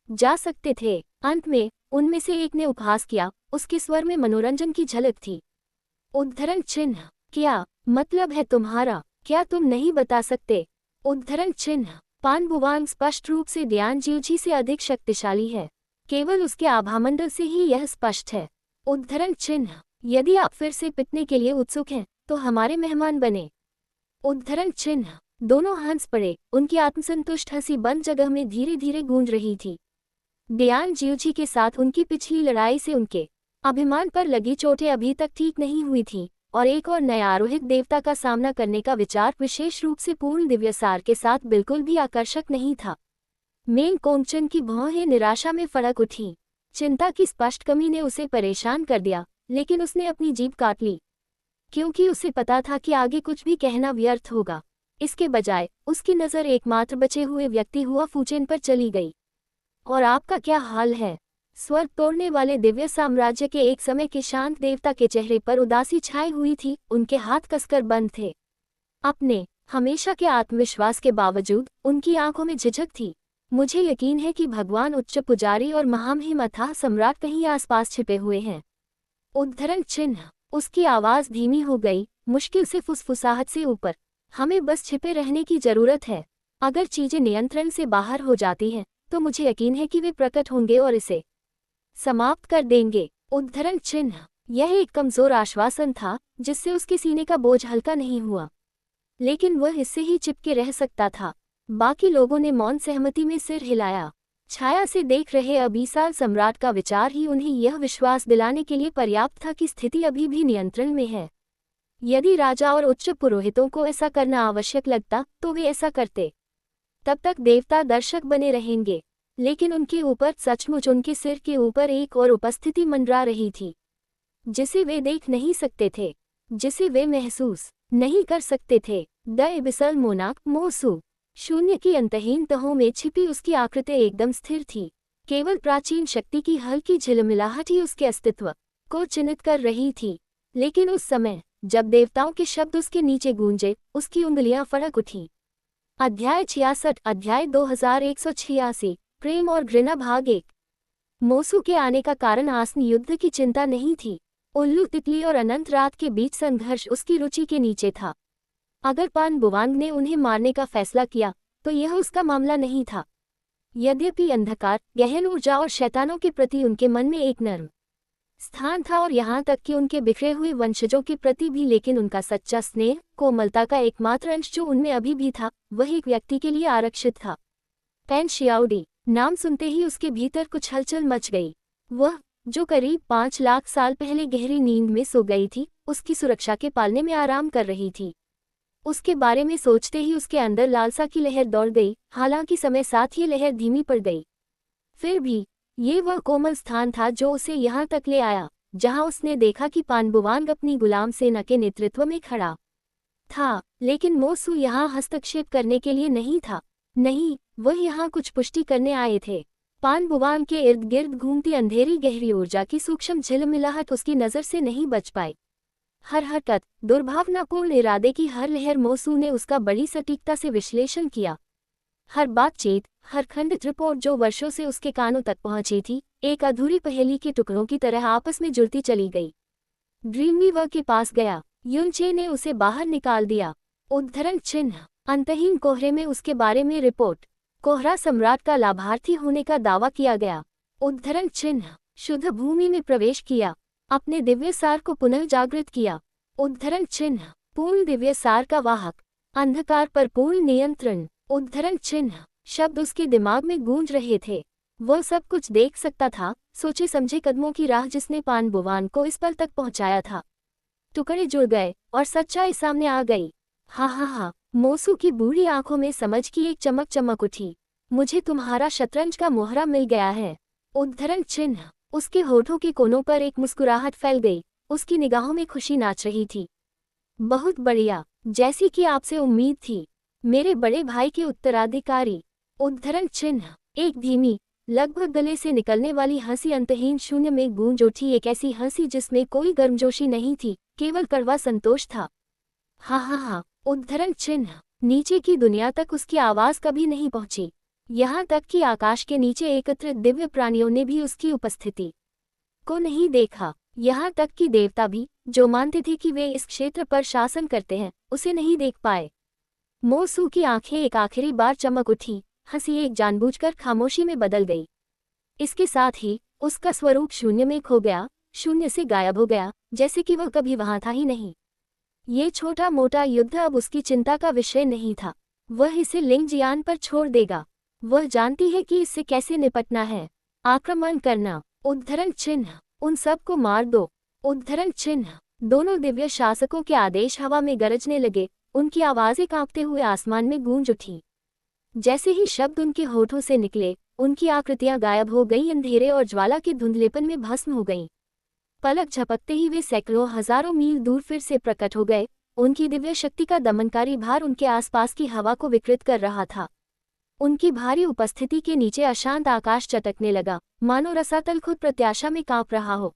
जा सकते थे। अंत में उनमें से एक ने उपहास किया, उसके स्वर में मनोरंजन की झलक थी। उद्धरण चिन्ह। क्या मतलब है तुम्हारा, क्या तुम नहीं बता सकते? उद्धरण चिन्ह। पानबुवांग स्पष्ट रूप से ध्यानजीवजी से अधिक शक्तिशाली है। केवल उसके आभामंडल से ही यह स्पष्ट है। उद्धरण चिन्ह। यदि आप फिर से पिटने के लिए उत्सुक हैं तो हमारे मेहमान बने। उद्धरण चिन्ह। दोनों हंस पड़े। उनकी आत्मसंतुष्ट हंसी बंद जगह में धीरे धीरे गूंज रही थी। ध्यानजीवजी के साथ उनकी पिछली लड़ाई से उनके अभिमान पर लगी चोटें अभी तक ठीक नहीं हुई थीं, और एक और नया आरोहित देवता का सामना करने का विचार विशेष रूप से पूर्ण दिव्यसार के साथ बिल्कुल भी आकर्षक नहीं था। मेन कोंगचन की भौहें निराशा में फड़क उठी। चिंता की स्पष्ट कमी ने उसे परेशान कर दिया, लेकिन उसने अपनी जीभ काट ली, क्योंकि उसे पता था कि आगे कुछ भी कहना व्यर्थ होगा। इसके बजाय उसकी नज़र एकमात्र बचे हुए व्यक्ति हुआ फूचेन पर चली गई। और आपका क्या हाल है? स्वर्ग तोड़ने वाले दिव्य साम्राज्य के एक समय के शांत देवता के चेहरे पर उदासी छाई हुई थी। उनके हाथ कसकर बंद थे। अपने हमेशा के आत्मविश्वास के बावजूद उनकी आंखों में झिझक थी। मुझे यकीन है कि भगवान उच्च पुजारी और महामहिम अथाह सम्राट कहीं आसपास छिपे हुए हैं। उद्धरण चिन्ह। उसकी आवाज़ धीमी हो गई, मुश्किल से फुसफुसाहट से ऊपर। हमें बस छिपे रहने की जरूरत है। अगर चीजें नियंत्रण से बाहर हो जाती हैं तो मुझे यकीन है कि वे प्रकट होंगे और इसे समाप्त कर देंगे। उद्धरण चिन्ह। यह एक कमजोर आश्वासन था जिससे उसके सीने का बोझ हल्का नहीं हुआ, लेकिन वह इससे ही चिपके रह सकता था। बाकी लोगों ने मौन सहमति में सिर हिलाया। छाया से देख रहे अबीसाल सम्राट का विचार ही उन्हें यह विश्वास दिलाने के लिए पर्याप्त था कि स्थिति अभी भी नियंत्रण में है। यदि राजा और उच्च पुरोहितों को ऐसा करना आवश्यक लगता तो वे ऐसा करते। तब तक देवता दर्शक बने रहेंगे, लेकिन उनके ऊपर सचमुच उनके सिर के ऊपर एक और उपस्थिति मंडरा रही थी, जिसे वे देख नहीं सकते थे, जिसे वे महसूस नहीं कर सकते थे। द एबिसल मोनार्क मोसू। शून्य की अंतहीन तहों में छिपी उसकी आकृति एकदम स्थिर थी। केवल प्राचीन शक्ति की हल्की झिलमिलाहट ही उसके अस्तित्व को चिन्हित कर रही थी। लेकिन उस समय जब देवताओं के शब्द उसके नीचे गूंजे, उसकी उंगलियां फड़क उठीं। अध्याय 66। अध्याय 2186। प्रेम और घृणा भाग 1। मोसू के आने का कारण आसन्न युद्ध की चिंता नहीं थी। उल्लू तितली और अनंत रात के बीच संघर्ष उसकी रुचि के नीचे था। अगर पानबुवांग ने उन्हें मारने का फैसला किया तो यह उसका मामला नहीं था। यद्यपि अंधकार, गहन ऊर्जा और शैतानों के प्रति उनके मन में एक नर्म स्थान था, और यहाँ तक कि उनके बिखरे हुए वंशजों के प्रति भी, लेकिन उनका सच्चा स्नेह, कोमलता का एकमात्र अंश जो उनमें अभी भी था, वह एक व्यक्ति के लिए आरक्षित था। पेन शियाओडी। नाम सुनते ही उसके भीतर कुछ हलचल मच गई। वह जो करीब 5 लाख साल पहले गहरी नींद में सो गई थी, उसकी सुरक्षा के पालने में आराम कर रही थी। उसके बारे में सोचते ही उसके अंदर लालसा की लहर दौड़ गई। हालांकि समय साथ ये लहर धीमी पड़ गई। फिर भी ये वह कोमल स्थान था जो उसे यहाँ तक ले आया, जहाँ उसने देखा कि पानबुवांग अपनी गुलाम सेना के नेतृत्व में खड़ा था। लेकिन मोसू यहाँ हस्तक्षेप करने के लिए नहीं था। नहीं, वह यहाँ कुछ पुष्टि करने आए थे। पानबुवांग के इर्द गिर्द घूमती अंधेरी गहरी ऊर्जा की सूक्ष्म झिलमिलाहट उसकी नज़र से नहीं बच पाई। हर हरकत, दुर्भावनापूर्ण इरादे की हर लहर मोसू ने उसका बड़ी सटीकता से विश्लेषण किया। हर बातचीत, हर खंडित रिपोर्ट जो वर्षों से उसके कानों तक पहुंची थी, एक अधूरी पहेली के टुकड़ों की तरह आपस में जुड़ती चली गई। ड्रीमवीवर के पास गया। युनचे ने उसे बाहर निकाल दिया। उद्धरण चिन्ह। अंतहीन कोहरे में उसके बारे में रिपोर्ट। कोहरा सम्राट का लाभार्थी होने का दावा किया गया। उद्धरण चिन्ह। शुद्ध भूमि में प्रवेश किया। अपने दिव्य सार को पुनः जागृत किया। उद्धरण चिन्ह। पूर्ण दिव्य सार का वाहक। अंधकार पर पूर्ण नियंत्रण। उद्धरण चिन्ह। शब्द उसके दिमाग में गूंज रहे थे। वह सब कुछ देख सकता था, सोचे समझे कदमों की राह जिसने पानबुवांग को इस पल तक पहुंचाया था। टुकड़े जुड़ गए और सच्चाई सामने आ गई। हा हा हा। मोसू की बूढ़ी आंखों में समझ की एक चमक चमक उठी। मुझे तुम्हारा शतरंज का मोहरा मिल गया है। उद्धरण चिन्ह। उसके होठों के कोनों पर एक मुस्कुराहट फैल गई। उसकी निगाहों में खुशी नाच रही थी। बहुत बढ़िया, जैसी कि आपसे उम्मीद थी, मेरे बड़े भाई के उत्तराधिकारी। उद्धरण चिन्ह। एक धीमी, लगभग गले से निकलने वाली हंसी अंतहीन शून्य में गूंज उठी। एक ऐसी हंसी जिसमें कोई गर्मजोशी नहीं थी, केवल कड़वा संतोष था। हा हा हा। उद्धरण चिन्ह। नीचे की दुनिया तक उसकी आवाज कभी नहीं पहुंची। यहाँ तक कि आकाश के नीचे एकत्रित दिव्य प्राणियों ने भी उसकी उपस्थिति को नहीं देखा। यहाँ तक कि देवता भी, जो मानते थे कि वे इस क्षेत्र पर शासन करते हैं, उसे नहीं देख पाए। मो सू की आंखें एक आखिरी बार चमक उठी, हंसी एक जानबूझकर खामोशी में बदल गई। इसके साथ ही उसका स्वरूप शून्य में खो गया, शून्य से गायब हो गया, जैसे कि वह कभी वहां था ही नहीं। ये छोटा मोटा युद्ध अब उसकी चिंता का विषय नहीं था। वह इसे लिंगजियान पर छोड़ देगा। वह जानती है कि इससे कैसे निपटना है। आक्रमण करना, उद्धरण चिन्ह, उन सब को मार दो, उद्धरण चिन्ह। दोनों दिव्य शासकों के आदेश हवा में गरजने लगे, उनकी आवाजें कांपते हुए आसमान में गूंज उठी। जैसे ही शब्द उनके होठों से निकले, उनकी आकृतियां गायब हो गईं, अंधेरे और ज्वाला के धुंधलेपन में भस्म हो गईं। पलक झपकते ही वे सैकड़ों हजारों मील दूर फिर से प्रकट हो गए। उनकी दिव्य शक्ति का दमनकारी भार उनके आसपास की हवा को विकृत कर रहा था। उनकी भारी उपस्थिति के नीचे अशांत आकाश चटकने लगा, मानो रसातल खुद प्रत्याशा में कांप रहा हो।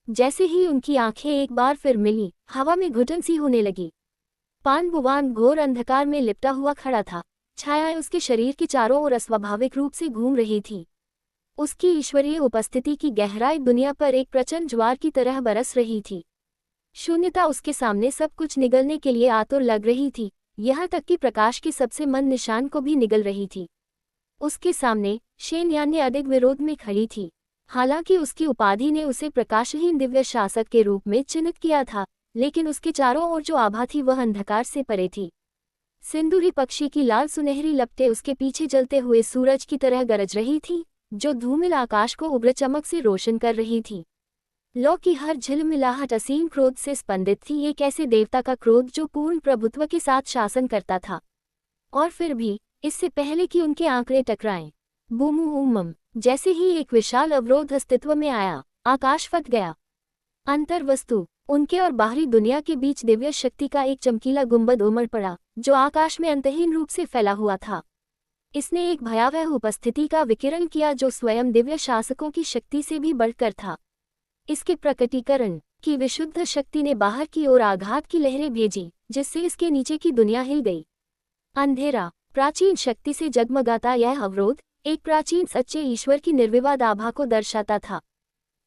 जैसे ही उनकी आंखें एक बार फिर मिली, हवा में घुटन सी होने लगी। पान बुवान घोर अंधकार में लिपटा हुआ खड़ा था। छायाएं उसके शरीर के चारों ओर अस्वाभाविक रूप से घूम रही थी। उसकी ईश्वरीय उपस्थिति की गहराई दुनिया पर एक प्रचंड ज्वार की तरह बरस रही थी। शून्यता उसके सामने सब कुछ निगलने के लिए आतुर लग रही थी, यहाँ तक कि प्रकाश के सबसे मंद निशान को भी निगल रही थी। उसके सामने शेन यान्य अधिक विरोध में खड़ी थी। हालांकि उसकी उपाधि ने उसे प्रकाशहीन दिव्य शासक के रूप में चिन्हित किया था, लेकिन उसके चारों ओर जो आभा थी वह अंधकार से परे थी। सिंदूरी पक्षी की लाल सुनहरी लपटें उसके पीछे जलते हुए सूरज की तरह गरज रही थी, जो धूमिल आकाश को उग्र चमक से रोशन कर रही थी। लौ की हर झिलमिलाहट असीम क्रोध से स्पंदित थी, एक ऐसे देवता का क्रोध जो पूर्ण प्रभुत्व के साथ शासन करता था। और फिर भी, इससे पहले कि उनके आंकड़े टकराएं, बूमू उमम, जैसे ही एक विशाल अवरोध अस्तित्व में आया, आकाश फट गया। अंतर्वस्तु, उनके और बाहरी दुनिया के बीच दिव्य शक्ति का एक चमकीला गुंबद उमड़ पड़ा, जो आकाश में अंतहीन रूप से फैला हुआ था। इसने एक भयावह उपस्थिति का विकिरण किया जो स्वयं दिव्य शासकों की शक्ति से भी बढ़कर था। इसके प्रकटीकरण की विशुद्ध शक्ति ने बाहर की ओर आघात की लहरें भेजी, जिससे इसके नीचे की दुनिया हिल गई। अंधेरा, प्राचीन शक्ति से जगमगाता यह अवरोध एक प्राचीन सच्चे ईश्वर की निर्विवाद आभा को दर्शाता था।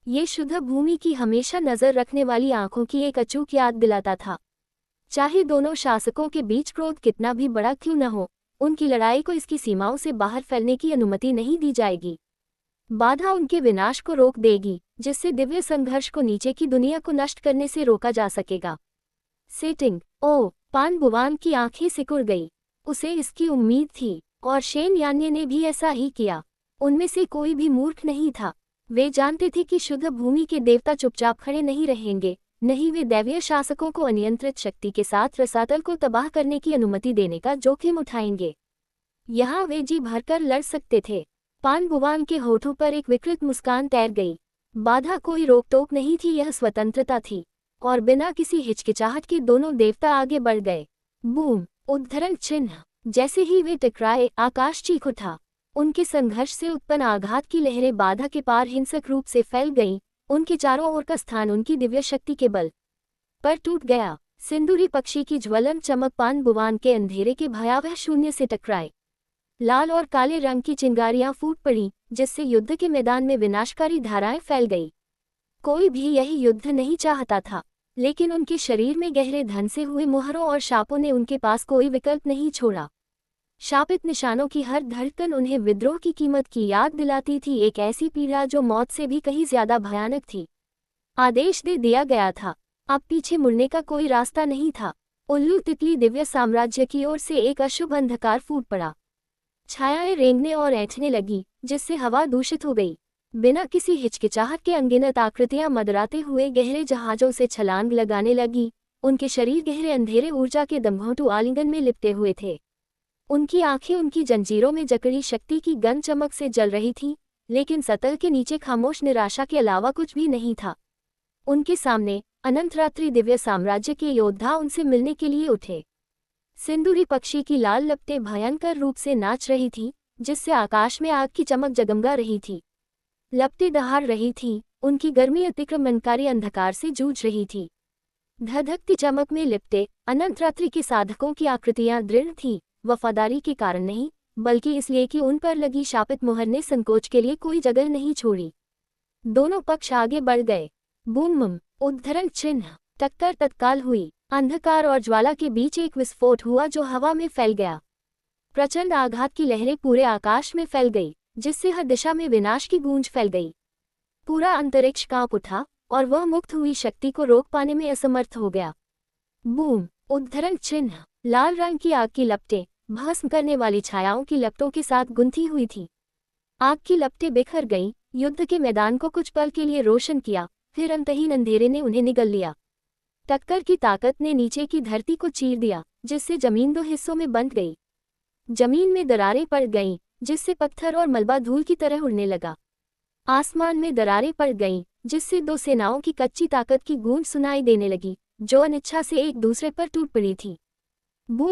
ये शुद्ध भूमि की हमेशा नजर रखने वाली आंखों की एक अचूक याद दिलाता था। चाहे दोनों शासकों के बीच क्रोध कितना भी बड़ा क्यों न हो, उनकी लड़ाई को इसकी सीमाओं से बाहर फैलने की अनुमति नहीं दी जाएगी। बाधा उनके विनाश को रोक देगी, जिससे दिव्य संघर्ष को नीचे की दुनिया को नष्ट करने से रोका जा सकेगा। सेटिंग, ओ, पान बुवान की आंखें सिकुड़ गई। उसे इसकी उम्मीद थी, और शेन यान्य ने भी ऐसा ही किया। उनमें से कोई भी मूर्ख नहीं था। वे जानते थे कि शुद्ध भूमि के देवता चुपचाप खड़े नहीं रहेंगे, नहीं वे दैवीय शासकों को अनियंत्रित शक्ति के साथ रसातल को तबाह करने की अनुमति देने का जोखिम उठाएंगे। यहाँ वे जी भरकर लड़ सकते थे। पान बुवान के होठों पर एक विकृत मुस्कान तैर गई। बाधा कोई रोक टोक नहीं थी, यह स्वतंत्रता थी। और बिना किसी हिचकिचाहट के दोनों देवता आगे बढ़ गए। बूम, उद्धरण चिन्ह। जैसे ही वे टकराए, आकाश चीख उठा। उनके संघर्ष से उत्पन्न आघात की लहरें बाधा के पार हिंसक रूप से फैल गईं। उनके चारों ओर का स्थान उनकी दिव्य शक्ति के बल पर टूट गया। सिंदूरी पक्षी की ज्वलन चमक पान बुवान के अंधेरे के भयावह शून्य से टकराए। लाल और काले रंग की चिंगारियां फूट पड़ी, जिससे युद्ध के मैदान में विनाशकारी धाराएं फैल गई। कोई भी यही युद्ध नहीं चाहता था, लेकिन उनके शरीर में गहरे धन से हुए मुहरों और शापों ने उनके पास कोई विकल्प नहीं छोड़ा। शापित निशानों की हर धड़कन उन्हें विद्रोह की कीमत की याद दिलाती थी, एक ऐसी पीड़ा जो मौत से भी कहीं ज्यादा भयानक थी। आदेश दे दिया गया था, अब पीछे मुड़ने का कोई रास्ता नहीं था। उल्लू तितली दिव्य साम्राज्य की ओर से एक अशुभ अंधकार फूट पड़ा। छायाएं रेंगने और ऐंठने लगी, जिससे हवा दूषित हो गई। बिना किसी हिचकिचाहट के अनगिनत आकृतियां मदराते हुए गहरे जहाजों से छलांग लगाने लगी। उनके शरीर गहरे अंधेरे ऊर्जा के दम्भोटू आलिंगन में लिपटे हुए थे। उनकी आंखें उनकी जंजीरों में जकड़ी शक्ति की गन चमक से जल रही थीं, लेकिन सतल के नीचे खामोश निराशा के अलावा कुछ भी नहीं था। उनके सामने अनंतरात्रि दिव्य साम्राज्य के योद्धा उनसे मिलने के लिए उठे। सिंदूरी पक्षी की लाल लपटें भयंकर रूप से नाच रही थीं, जिससे आकाश में आग की चमक जगमगा रही थी। लपटें दहाड़ रही थीं, उनकी गर्मी अतिक्रमणकारी अंधकार से जूझ रही थी। धधकती चमक में लिपटे अनंतरात्रि के साधकों की आकृतियां दृढ़ थीं, वफादारी के कारण नहीं, बल्कि इसलिए कि उन पर लगी शापित मुहर ने संकोच के लिए कोई जगह नहीं छोड़ी। दोनों पक्ष आगे बढ़ गए। बूम बूम, उद्धरण चिन्ह, टक्कर तत्काल हुई। अंधकार और ज्वाला के बीच एक विस्फोट हुआ जो हवा में फैल गया। प्रचंड आघात की लहरें पूरे आकाश में फैल गई, जिससे हर दिशा में विनाश की गूंज फैल गई। पूरा अंतरिक्ष कांप उठा और वह मुक्त हुई शक्ति को रोक पाने में असमर्थ हो गया। बूम, उद्धरण चिन्ह, लाल रंग की आग की लपटें भस्म करने वाली छायाओं की लपटों के साथ गुंथी हुई थी। आग की लपटें बिखर गईं, युद्ध के मैदान को कुछ पल के लिए रोशन किया, फिर अंतहीन अंधेरे ने उन्हें निगल लिया। टक्कर की ताकत ने नीचे की धरती को चीर दिया, जिससे जमीन दो हिस्सों में बंट गई। जमीन में दरारें पड़ गईं, जिससे पत्थर और मलबा धूल की तरह उड़ने लगा। आसमान में दरारें पड़ गईं, जिससे दो सेनाओं की कच्ची ताकत की गूंज सुनाई देने लगी, जो अनिच्छा से एक दूसरे पर टूट पड़ी थी। बू,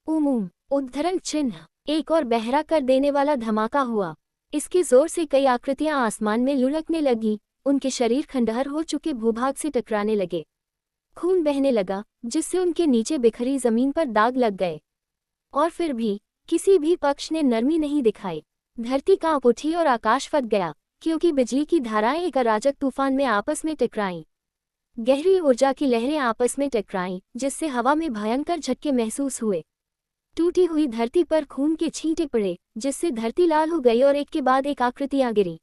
उम, उद्धरण चिन्ह, एक और बहरा कर देने वाला धमाका हुआ। इसके जोर से कई आकृतियां आसमान में लुढ़कने लगी, उनके शरीर खंडहर हो चुके भूभाग से टकराने लगे। खून बहने लगा, जिससे उनके नीचे बिखरी जमीन पर दाग लग गए। और फिर भी किसी भी पक्ष ने नरमी नहीं दिखाई। धरती कांप उठी और आकाश फट गया, क्योंकि बिजली की धाराएं एक अराजक तूफान में आपस में टकराईं। गहरी ऊर्जा की लहरें आपस में टकराईं, जिससे हवा में भयंकर झटके महसूस हुए। टूटी हुई धरती पर खून के छींटे पड़े, जिससे धरती लाल हो गई और एक के बाद एक आकृतियां गिरी।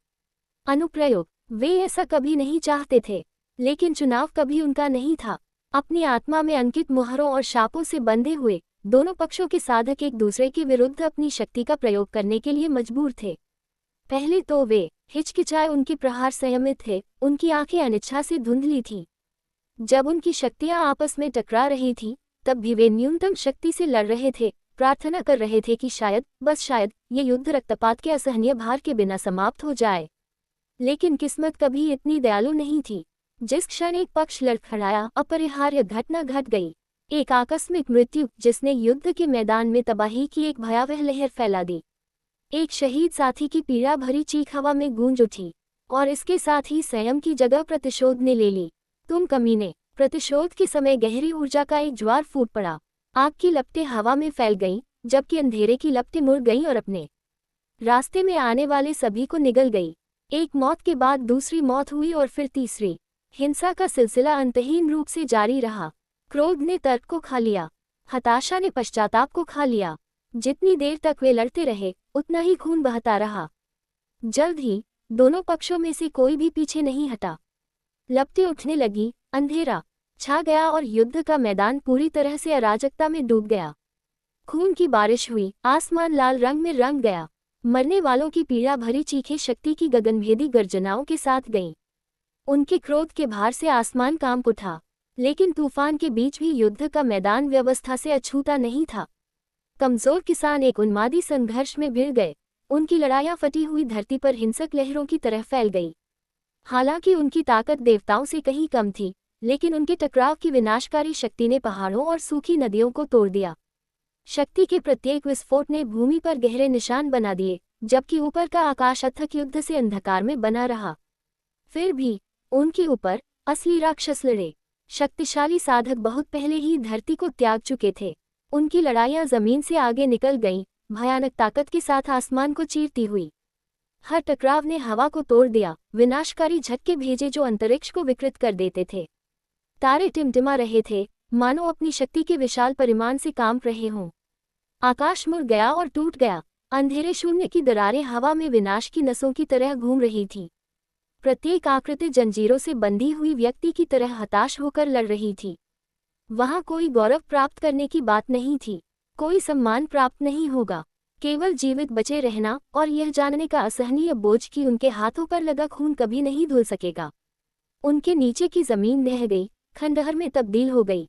अनुप्रयोग, वे ऐसा कभी नहीं चाहते थे, लेकिन चुनाव कभी उनका नहीं था। अपनी आत्मा में अंकित मुहरों और शापों से बंधे हुए दोनों पक्षों के साधक एक दूसरे के विरुद्ध अपनी शक्ति का प्रयोग करने के लिए मजबूर थे। पहले तो वे हिचकिचाए, उनके प्रहार संयमित थे, उनकी आंखें अनिच्छा से धुंधली थीं। जब उनकी शक्तियां आपस में टकरा रही थीं, तब भी वे न्यूनतम शक्ति से लड़ रहे थे, प्रार्थना कर रहे थे कि शायद, बस शायद, ये युद्ध रक्तपात के असहनीय भार के बिना समाप्त हो जाए। लेकिन किस्मत कभी इतनी दयालु नहीं थी। जिस क्षण एक पक्ष लड़खड़ाया, अपरिहार्य घटना घट गई। एक आकस्मिक मृत्यु, जिसने युद्ध के मैदान में तबाही की एक भयावह लहर फैला दी। एक शहीद साथी की पीड़ा भरी चीख हवा में गूंज उठी, और इसके साथ ही संयम की जगह प्रतिशोध ने ले ली। तुम कमीने! प्रतिशोध के समय गहरी ऊर्जा का एक ज्वार फूट पड़ा। आग की लपटें हवा में फैल गईं, जबकि अंधेरे की लपटें मुड़ गईं और अपने रास्ते में आने वाले सभी को निगल गई। एक मौत के बाद दूसरी मौत हुई और फिर तीसरी। हिंसा का सिलसिला अंतहीन रूप से जारी रहा। क्रोध ने तर्क को खा लिया, हताशा ने पश्चाताप को खा लिया। जितनी देर तक वे लड़ते रहे, उतना ही खून बहता रहा। जल्द ही दोनों पक्षों में से कोई भी पीछे नहीं हटा। लपटें उठने लगी, अंधेरा छा गया और युद्ध का मैदान पूरी तरह से अराजकता में डूब गया। खून की बारिश हुई, आसमान लाल रंग में रंग गया। मरने वालों की पीड़ा भरी चीखें शक्ति की गगनभेदी गर्जनाओं के साथ गईं। उनके क्रोध के भार से आसमान कांप उठा, लेकिन तूफान के बीच भी युद्ध का मैदान व्यवस्था से अछूता नहीं था। कमजोर किसान एक उन्मादी संघर्ष में भिड़ गए। उनकी लड़ाइयां फटी हुई धरती पर हिंसक लहरों की तरह फैल गई। हालांकि उनकी ताकत देवताओं से कहीं कम थी, लेकिन उनके टकराव की विनाशकारी शक्ति ने पहाड़ों और सूखी नदियों को तोड़ दिया। शक्ति के प्रत्येक विस्फोट ने भूमि पर गहरे निशान बना दिए, जबकि ऊपर का आकाश अथक युद्ध से अंधकार में बना रहा। फिर भी उनके ऊपर असली राक्षस लड़े। शक्तिशाली साधक बहुत पहले ही धरती को त्याग चुके थे। उनकी लड़ाइयां जमीन से आगे निकल गईं, भयानक ताकत के साथ आसमान को चीरती हुई। हर टकराव ने हवा को तोड़ दिया, विनाशकारी झटके भेजे जो अंतरिक्ष को विकृत कर देते थे। तारे टिमटिमा रहे थे, मानो अपनी शक्ति के विशाल परिमाण से कांप रहे हों। आकाश मुड़ गया और टूट गया। अंधेरे शून्य की दरारें हवा में विनाश की नसों की तरह घूम रही थीं। प्रत्येक आकृति जंजीरों से बंधी हुई व्यक्ति की तरह हताश होकर लड़ रही थी। वहां कोई गौरव प्राप्त करने की बात नहीं थी, कोई सम्मान प्राप्त नहीं होगा, केवल जीवित बचे रहना और यह जानने का असहनीय बोझ कि उनके हाथों पर लगा खून कभी नहीं धुल सकेगा। उनके नीचे की जमीन ढह गई, खंडहर में तब्दील हो गई।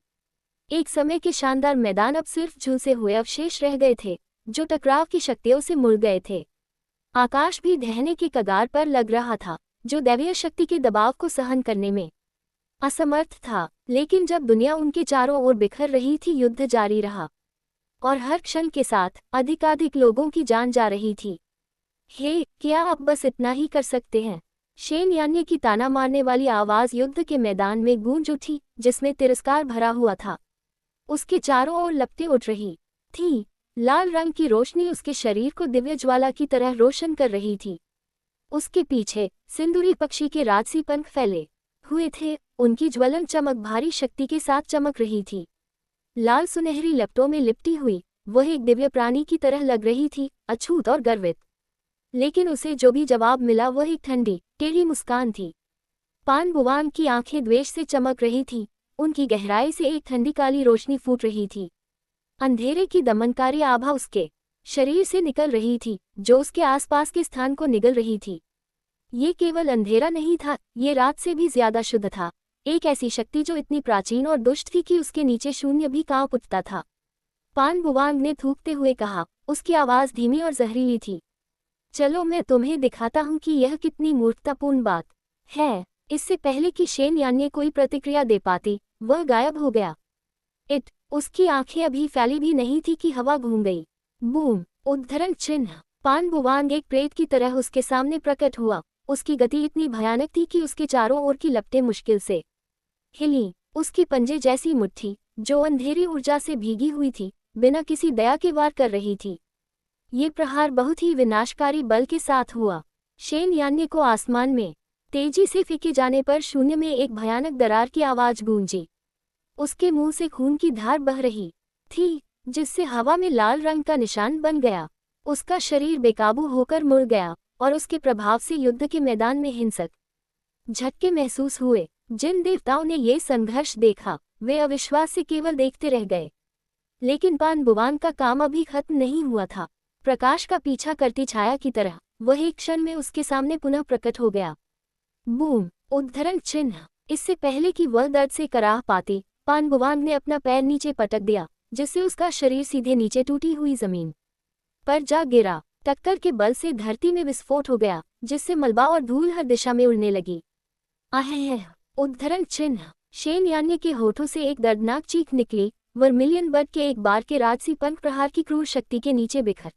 एक समय के शानदार मैदान अब सिर्फ झुलसे हुए अवशेष रह गए थे, जो टकराव की शक्तियों से मुड़ गए थे। आकाश भी ढहने की कगार पर लग रहा था, जो दैवीय शक्ति के दबाव को सहन करने में असमर्थ था। लेकिन जब दुनिया उनके चारों ओर बिखर रही थी, युद्ध जारी रहा, और हर क्षण के साथ अधिकाधिक लोगों की जान जा रही थी। हे, क्या आप बस इतना ही कर सकते हैं? शेन यान्य की ताना मारने वाली आवाज युद्ध के मैदान में गूंज उठी, जिसमें तिरस्कार भरा हुआ था। उसके चारों ओर लपटें उठ रही थीं। लाल रंग की रोशनी उसके शरीर को दिव्य ज्वाला की तरह रोशन कर रही थी। उसके पीछे सिंदूरी पक्षी के राजसी पंख फैले हुए थे, उनकी ज्वलन चमक भारी शक्ति के साथ चमक रही थी। लाल सुनहरी लपटों में लिपटी हुई वह एक दिव्य प्राणी की तरह लग रही थी, अछूत और गर्वित। लेकिन उसे जो भी जवाब मिला वह एक ठंडी टेढ़ी मुस्कान थी। पान बुवान की आंखें द्वेष से चमक रही थीं, उनकी गहराई से एक ठंडी काली रोशनी फूट रही थी। अंधेरे की दमनकारी आभा उसके शरीर से निकल रही थी, जो उसके आसपास के स्थान को निगल रही थी। ये केवल अंधेरा नहीं था, ये रात से भी ज्यादा शुद्ध था, एक ऐसी शक्ति जो इतनी प्राचीन और दुष्ट थी कि उसके नीचे शून्य भी कांप उठता था। पान बुवांग ने थूकते हुए कहा, उसकी आवाज धीमी और जहरीली थी। चलो मैं तुम्हें दिखाता हूं कि यह कितनी मूर्खतापूर्ण बात है। इससे पहले कि शेन यान्ये कोई प्रतिक्रिया दे पाती, वह गायब हो गया। उसकी आंखें अभी फैली भी नहीं थी कि हवा घूम गई। बूम! उद्धरण चिन्ह। पान बुवांग एक प्रेत की तरह उसके सामने प्रकट हुआ। उसकी गति इतनी भयानक थी कि उसके चारों ओर की लपटें मुश्किल से हिली। उसकी पंजे जैसी मुट्ठी, जो अंधेरी ऊर्जा से भीगी हुई थी, बिना किसी दया के वार कर रही थी। ये प्रहार बहुत ही विनाशकारी बल के साथ हुआ। शेन यान्ये को आसमान में तेजी से फेंके जाने पर शून्य में एक भयानक दरार की आवाज गूंजी। उसके मुंह से खून की धार बह रही थी, जिससे हवा में लाल रंग का निशान बन गया। उसका शरीर बेकाबू होकर मुड़ गया और उसके प्रभाव से युद्ध के मैदान में हिंसक झटके महसूस हुए। जिन देवताओं ने ये संघर्ष देखा, वे अविश्वास से केवल देखते रह गए। लेकिन पान बुवांग का काम अभी खत्म नहीं हुआ था। प्रकाश का पीछा करती छाया की तरह वह एक क्षण में उसके सामने पुनः प्रकट हो गया। बूम! उद्धरण चिन्ह। इससे पहले कि वह दर्द से कराह पाती, पान बुवांग ने अपना पैर नीचे पटक दिया, जिससे उसका शरीर सीधे नीचे टूटी हुई जमीन पर जा गिरा। टक्कर के बल से धरती में विस्फोट हो गया, जिससे मलबा और धूल हर दिशा में उड़ने लगी। आहे! उद्धरण चिन्ह। शेन यान्ये के होठों से एक दर्दनाक चीख निकली। वर्मिलियन बर्ड के एक बार के राजसी पंख प्रहार की क्रूर शक्ति के नीचे बिखर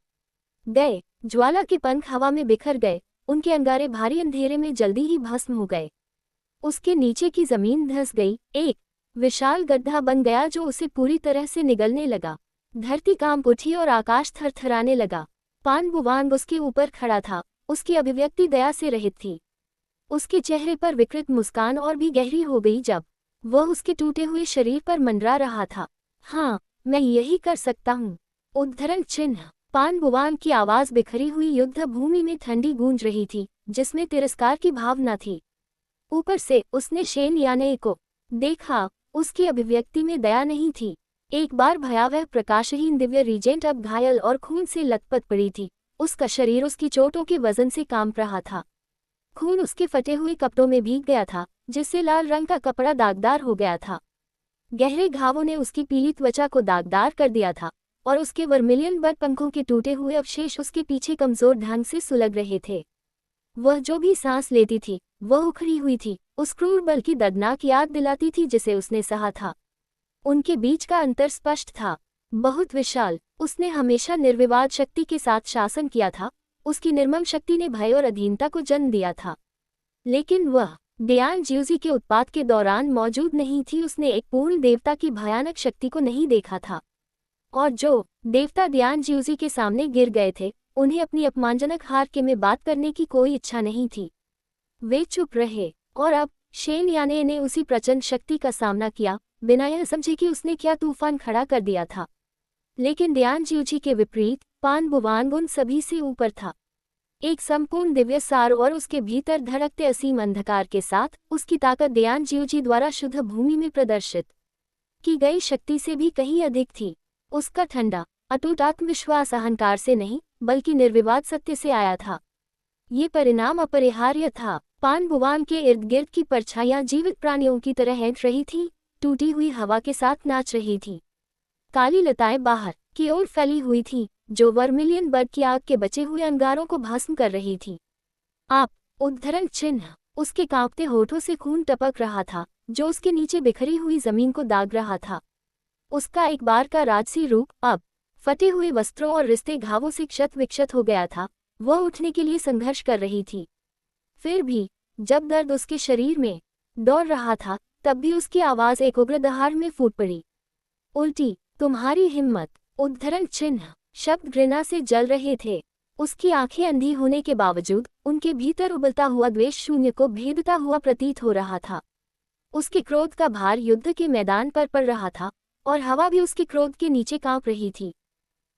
गए। ज्वाला के पंख हवा में बिखर गए, उनके अंगारे भारी अंधेरे में जल्दी ही भस्म हो गए। उसके नीचे की जमीन धंस गई, एक विशाल गड्ढा बन गया जो उसे पूरी तरह से निगलने लगा। धरती कांप उठी और आकाश थरथराने लगा। पान बुवांग उसके ऊपर खड़ा था, उसकी अभिव्यक्ति दया से रहित थी। उसके चेहरे पर विकृत मुस्कान और भी गहरी हो गई जब वह उसके टूटे हुए शरीर पर मंडरा रहा था। हाँ, मैं यही कर सकता हूँ। उद्धरण चिन्ह। पान बुवांग की आवाज बिखरी हुई युद्ध भूमि में ठंडी गूंज रही थी, जिसमें तिरस्कार की भावना थी। ऊपर से उसने शेन यान्ये को देखा, उसकी अभिव्यक्ति में दया नहीं थी। एक बार भयावह प्रकाशहीन दिव्य रीजेंट अब घायल और खून से लथपथ पड़ी थी। उसका शरीर उसकी चोटों के वजन से कांप रहा था। खून उसके फटे हुए कपड़ों में भीग गया था, जिससे लाल रंग का कपड़ा दागदार हो गया था। गहरे घावों ने उसकी पीली त्वचा को दागदार कर दिया था और उसके वर्मिलियन बर्ड पंखों के टूटे हुए अवशेष उसके पीछे कमजोर ढंग से सुलग रहे थे। वह जो भी सांस लेती थी, वह उखड़ी हुई थी, उस क्रूर बल की दर्दनाक याद दिलाती थी जिसे उसने सहा था। उनके बीच का अंतर स्पष्ट था, बहुत विशाल। उसने हमेशा निर्विवाद शक्ति के साथ शासन किया था, उसकी निर्मम शक्ति ने भय और अधीनता को जन्म दिया था। लेकिन वह डियान ज्यूजी के उत्पात के दौरान मौजूद नहीं थी। उसने एक पूर्ण देवता की भयानक शक्ति को नहीं देखा था, और जो देवता डियान ज्यूजी के सामने गिर गए थे, उन्हें अपनी अपमानजनक हार के में बात करने की कोई इच्छा नहीं थी। वे चुप रहे, और अब शेन यान्ये ने उसी प्रचंड शक्ति का सामना किया, बिना यह समझे कि उसने क्या तूफान खड़ा कर दिया था। लेकिन डियान ज्यूजी के विपरीत पान बुवांग उन सभी से ऊपर था। एक संपूर्ण दिव्य सार और उसके भीतर धड़कते असीम अंधकार के साथ उसकी ताकत डियान ज्यूजी द्वारा शुद्ध भूमि में प्रदर्शित की गई शक्ति से भी कहीं अधिक थी। उसका ठंडा अटूट आत्मविश्वास अहंकार से नहीं, बल्कि निर्विवाद सत्य से आया था। ये परिणाम अपरिहार्य था। पान बुवांग के इर्द गिर्द की परछाइयां जीवित प्राणियों की तरह हिल रही थीं, टूटी हुई हवा के साथ नाच रही थीं। काली लताएं बाहर की ओर फैली हुई थीं, जो वर्मिलियन बर्ड की आग के बचे हुए अंगारों को भस्म कर रही थी। आप! उद्धरण चिन्ह। उसके कांपते होठों से खून टपक रहा था, जो उसके नीचे बिखरी हुई जमीन को दाग रहा था। उसका एक बार का राजसी रूप अब फटे हुए वस्त्रों और रिश्ते घावों से क्षत विक्षत हो गया था। वह उठने के लिए संघर्ष कर रही थी। फिर भी जब दर्द उसके शरीर में दौड़ रहा था, तब भी उसकी आवाज एक उग्र दहाड़ में फूट पड़ी। उल्टी तुम्हारी हिम्मत! उद्धरण चिन्ह। शब्द घृणा से जल रहे थे। उसकी आंखें अंधी होने के बावजूद उनके भीतर उबलता हुआ द्वेष शून्य को भेदता हुआ प्रतीत हो रहा था। उसके क्रोध का भार युद्ध के मैदान पर पड़ रहा था और हवा भी उसके क्रोध के नीचे कांप रही थी।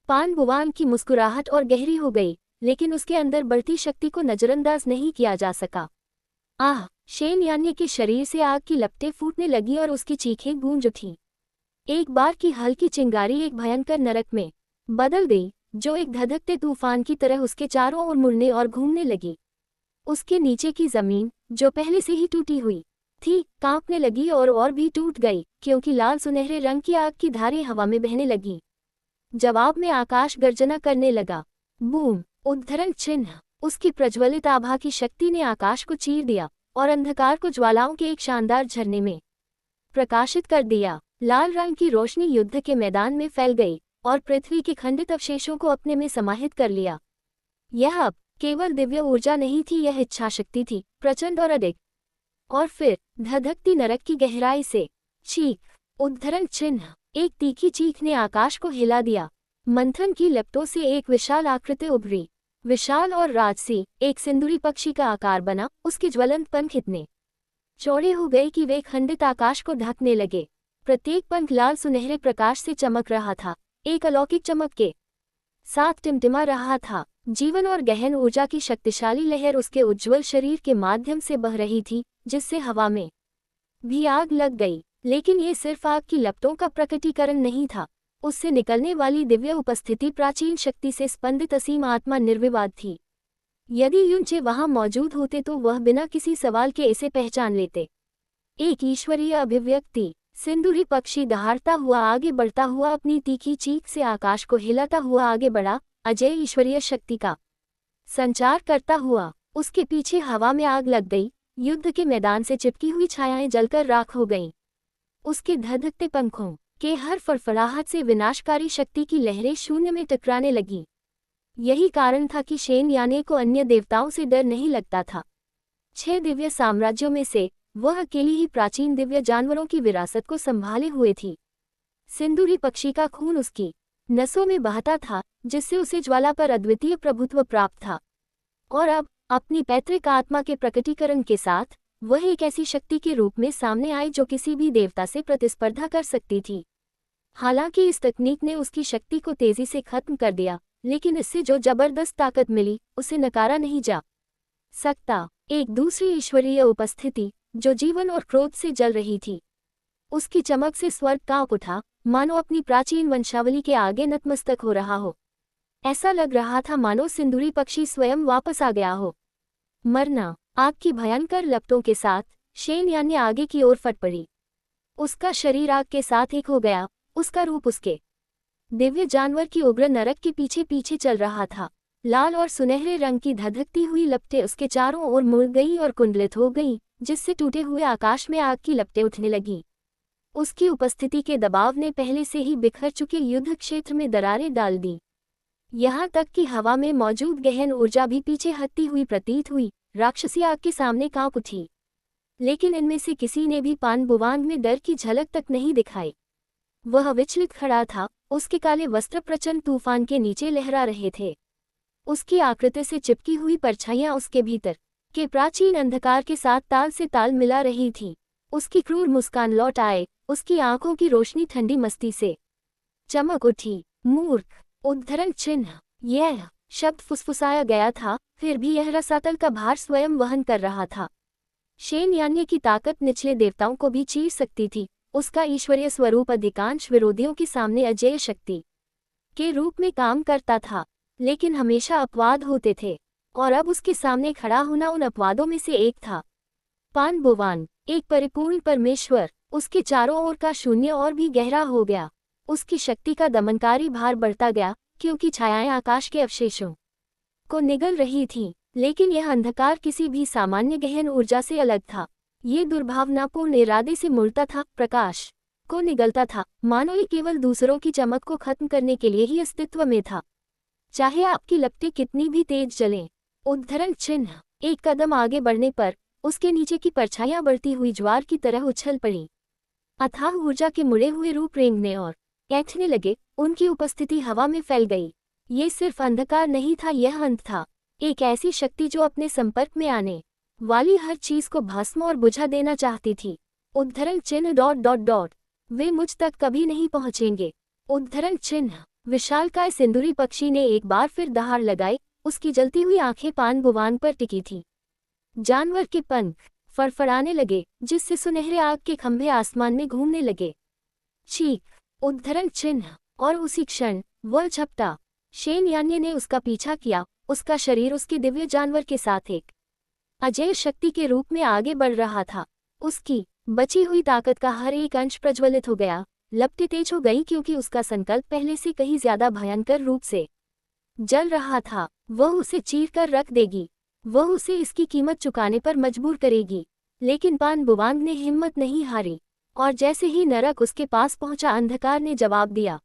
पान बुवान की मुस्कुराहट और गहरी हो गई, लेकिन उसके अंदर बढ़ती शक्ति को नजरअंदाज नहीं किया जा सका। आह! शेन यान्ये के शरीर से आग की लपटें फूटने लगी और उसकी चीखें गूंज उठीं। एक बार की हल्की चिंगारी एक भयंकर नरक में बदल गई, जो एक धधकते तूफान की तरह उसके चारों ओर मुड़ने और घूमने लगी। उसके नीचे की जमीन, जो पहले से ही टूटी हुई थी, कांपने लगी और भी टूट गई, क्योंकि लाल सुनहरे रंग की आग की धारें हवा में बहने लगीं। जवाब में आकाश गर्जना करने लगा। बूम! उद्धरण चिन्ह! उसकी प्रज्वलित आभा की शक्ति ने आकाश को चीर दिया और अंधकार को ज्वालाओं के एक शानदार झरने में प्रकाशित कर दिया। लाल रंग की रोशनी युद्ध के मैदान में फैल गई और पृथ्वी के खंडित अवशेषों को अपने में समाहित कर लिया। यह अब केवल दिव्य ऊर्जा नहीं थी, यह इच्छाशक्ति थी, प्रचंड और अधिक। और फिर धधकती नरक की गहराई से चीख! उद्धरण चिन्ह! एक तीखी चीख ने आकाश को हिला दिया। मंथन की लपटों से एक विशाल आकृति उभरी, विशाल और राजसी, एक सिंदूरी पक्षी का आकार बना। उसके ज्वलंत पंख इतने चौड़े हो गए कि वे खंडित आकाश को ढकने लगे। प्रत्येक पंख लाल सुनहरे प्रकाश से चमक रहा था, एक अलौकिक चमक के साथ टिमटिमा रहा था। जीवन और गहन ऊर्जा की शक्तिशाली लहर उसके उज्ज्वल शरीर के माध्यम से बह रही थी, जिससे हवा में भी आग लग गई। लेकिन ये सिर्फ आग की लपटों का प्रकटीकरण नहीं था, उससे निकलने वाली दिव्य उपस्थिति प्राचीन शक्ति से स्पंदित असीम आत्मा निर्विवाद थी। यदि युनचे वहां मौजूद होते तो वह बिना किसी सवाल के इसे पहचान लेते। एक ईश्वरीय अभिव्यक्ति। सिंदूरी पक्षी दहाड़ता हुआ आगे बढ़ता हुआ अपनी तीखी चीख से आकाश को हिलाता हुआ आगे बढ़ा, अजय ईश्वरीय शक्ति का संचार करता हुआ। उसके पीछे हवा में आग लग गई, युद्ध के मैदान से चिपकी हुई छायाएं जलकर राख हो गईं। उसके धधकते पंखों के हर फड़फड़ाहट से विनाशकारी शक्ति की लहरें शून्य में टकराने लगीं। यही कारण था कि शेन यान्ये को अन्य देवताओं से डर नहीं लगता था। 6 दिव्य साम्राज्यों में से वह अकेली ही प्राचीन दिव्य जानवरों की विरासत को संभाले हुए थी। सिंदूरी पक्षी का खून उसकी नसों में बहता था, जिससे उसे ज्वाला पर अद्वितीय प्रभुत्व प्राप्त था। और अब अपनी पैतृक आत्मा के प्रकटीकरण के साथ वह एक ऐसी शक्ति के रूप में सामने आई जो किसी भी देवता से प्रतिस्पर्धा कर सकती थी। हालांकि इस तकनीक ने उसकी शक्ति को तेजी से खत्म कर दिया, लेकिन इससे जो जबरदस्त ताकत मिली उसे नकारा नहीं जा सकता। एक दूसरी ईश्वरीय उपस्थिति जो जीवन और क्रोध से जल रही थी। उसकी चमक से स्वर्ग कांप उठा, मानो अपनी प्राचीन वंशावली के आगे नतमस्तक हो रहा हो। ऐसा लग रहा था मानो सिंदूरी पक्षी स्वयं वापस आ गया हो। मरना! आग की भयंकर लपटों के साथ शेन यान्ये आगे की ओर फट पड़ी। उसका शरीर आग के साथ एक हो गया, उसका रूप उसके दिव्य जानवर की उग्र नरक के पीछे पीछे चल रहा था। लाल और सुनहरे रंग की धधकती हुई लपटें उसके चारों ओर मुड़ गईं और कुंडलित हो गईं, जिससे टूटे हुए आकाश में आग की लपटें उठने लगीं। उसकी उपस्थिति के दबाव ने पहले से ही बिखर चुके युद्ध क्षेत्र में दरारें डाल दी। यहाँ तक कि हवा में मौजूद गहन ऊर्जा भी पीछे हटती हुई प्रतीत हुई, राक्षसी आग के सामने कांप उठी। लेकिन इनमें से किसी ने भी पान बुवांग में डर की झलक तक नहीं दिखाई। वह विचलित खड़ा था, उसके काले वस्त्र प्रचंड तूफान के नीचे लहरा रहे थे। उसकी आकृति से चिपकी हुई परछाइयां उसके भीतर के प्राचीन अंधकार के साथ ताल से ताल मिला रही थी। उसकी क्रूर मुस्कान लौट आए, उसकी आंखों की रोशनी ठंडी मस्ती से चमक उठी। मूर्ख! उद्धरण चिन्ह! यह शब्द फुसफुसाया गया था, फिर भी यह रसातल का भार स्वयं वहन कर रहा था। शेन यान्ये की ताकत निचले देवताओं को भी चीर सकती थी। उसका ईश्वरीय स्वरूप अधिकांश विरोधियों के सामने अजेय शक्ति के रूप में काम करता था, लेकिन हमेशा अपवाद होते थे, और अब उसके सामने खड़ा होना उन अपवादों में से एक था। पान बुवान, एक परिपूर्ण परमेश्वर। उसके चारों ओर का शून्य और भी गहरा हो गया। उसकी शक्ति का दमनकारी भार बढ़ता गया, क्योंकि छायाएं आकाश के अवशेषों को निगल रही थीं। लेकिन यह अंधकार किसी भी सामान्य गहन ऊर्जा से अलग था। ये दुर्भावनापूर्ण इरादे से मुड़ता था, प्रकाश को निगलता था, मानो ये केवल दूसरों की चमक को खत्म करने के लिए ही अस्तित्व में था, चाहे आपकी लपटें कितनी भी तेज जलें। उद्धरण चिन्ह! एक कदम आगे बढ़ने पर उसके नीचे की परछाइयां बढ़ती हुई ज्वार की तरह उछल पड़ी। अथाह ऊर्जा के मुड़े हुए रूप रेंगने और ऐंठने लगे। उनकी उपस्थिति हवा में फैल गई। ये सिर्फ अंधकार नहीं था, यह अंत था। एक ऐसी शक्ति जो अपने संपर्क में आने वाली हर चीज को भस्म और बुझा देना चाहती थी। उद्धरण चिन्ह ... वे मुझ तक कभी नहीं पहुंचेंगे। उद्धरण चिन्ह। विशालकाय सिंदूरी पक्षी ने एक बार फिर दहाड़ लगाई। उसकी जलती हुई आंखें पान बुवान पर टिकी थी। जानवर के पंख फड़फड़ाने लगे, जिससे सुनहरे आग के खंभे आसमान में घूमने लगे। चीख। उद्धरण चिन्ह। और उसी क्षण वह झपटा। शेन यान्य ने उसका पीछा किया। उसका शरीर उसके दिव्य जानवर के साथ एक अजेय शक्ति के रूप में आगे बढ़ रहा था। उसकी बची हुई ताकत का हर एक अंश प्रज्वलित हो गया, लपटें तेज हो गई, क्योंकि उसका संकल्प पहले से कहीं ज्यादा भयंकर रूप से जल रहा था। वह उसे चीर कर रख देगी, वह उसे इसकी कीमत चुकाने पर मजबूर करेगी। लेकिन पान बुवांग ने हिम्मत नहीं हारी, और जैसे ही नरक उसके पास पहुंचा, अंधकार ने जवाब दिया।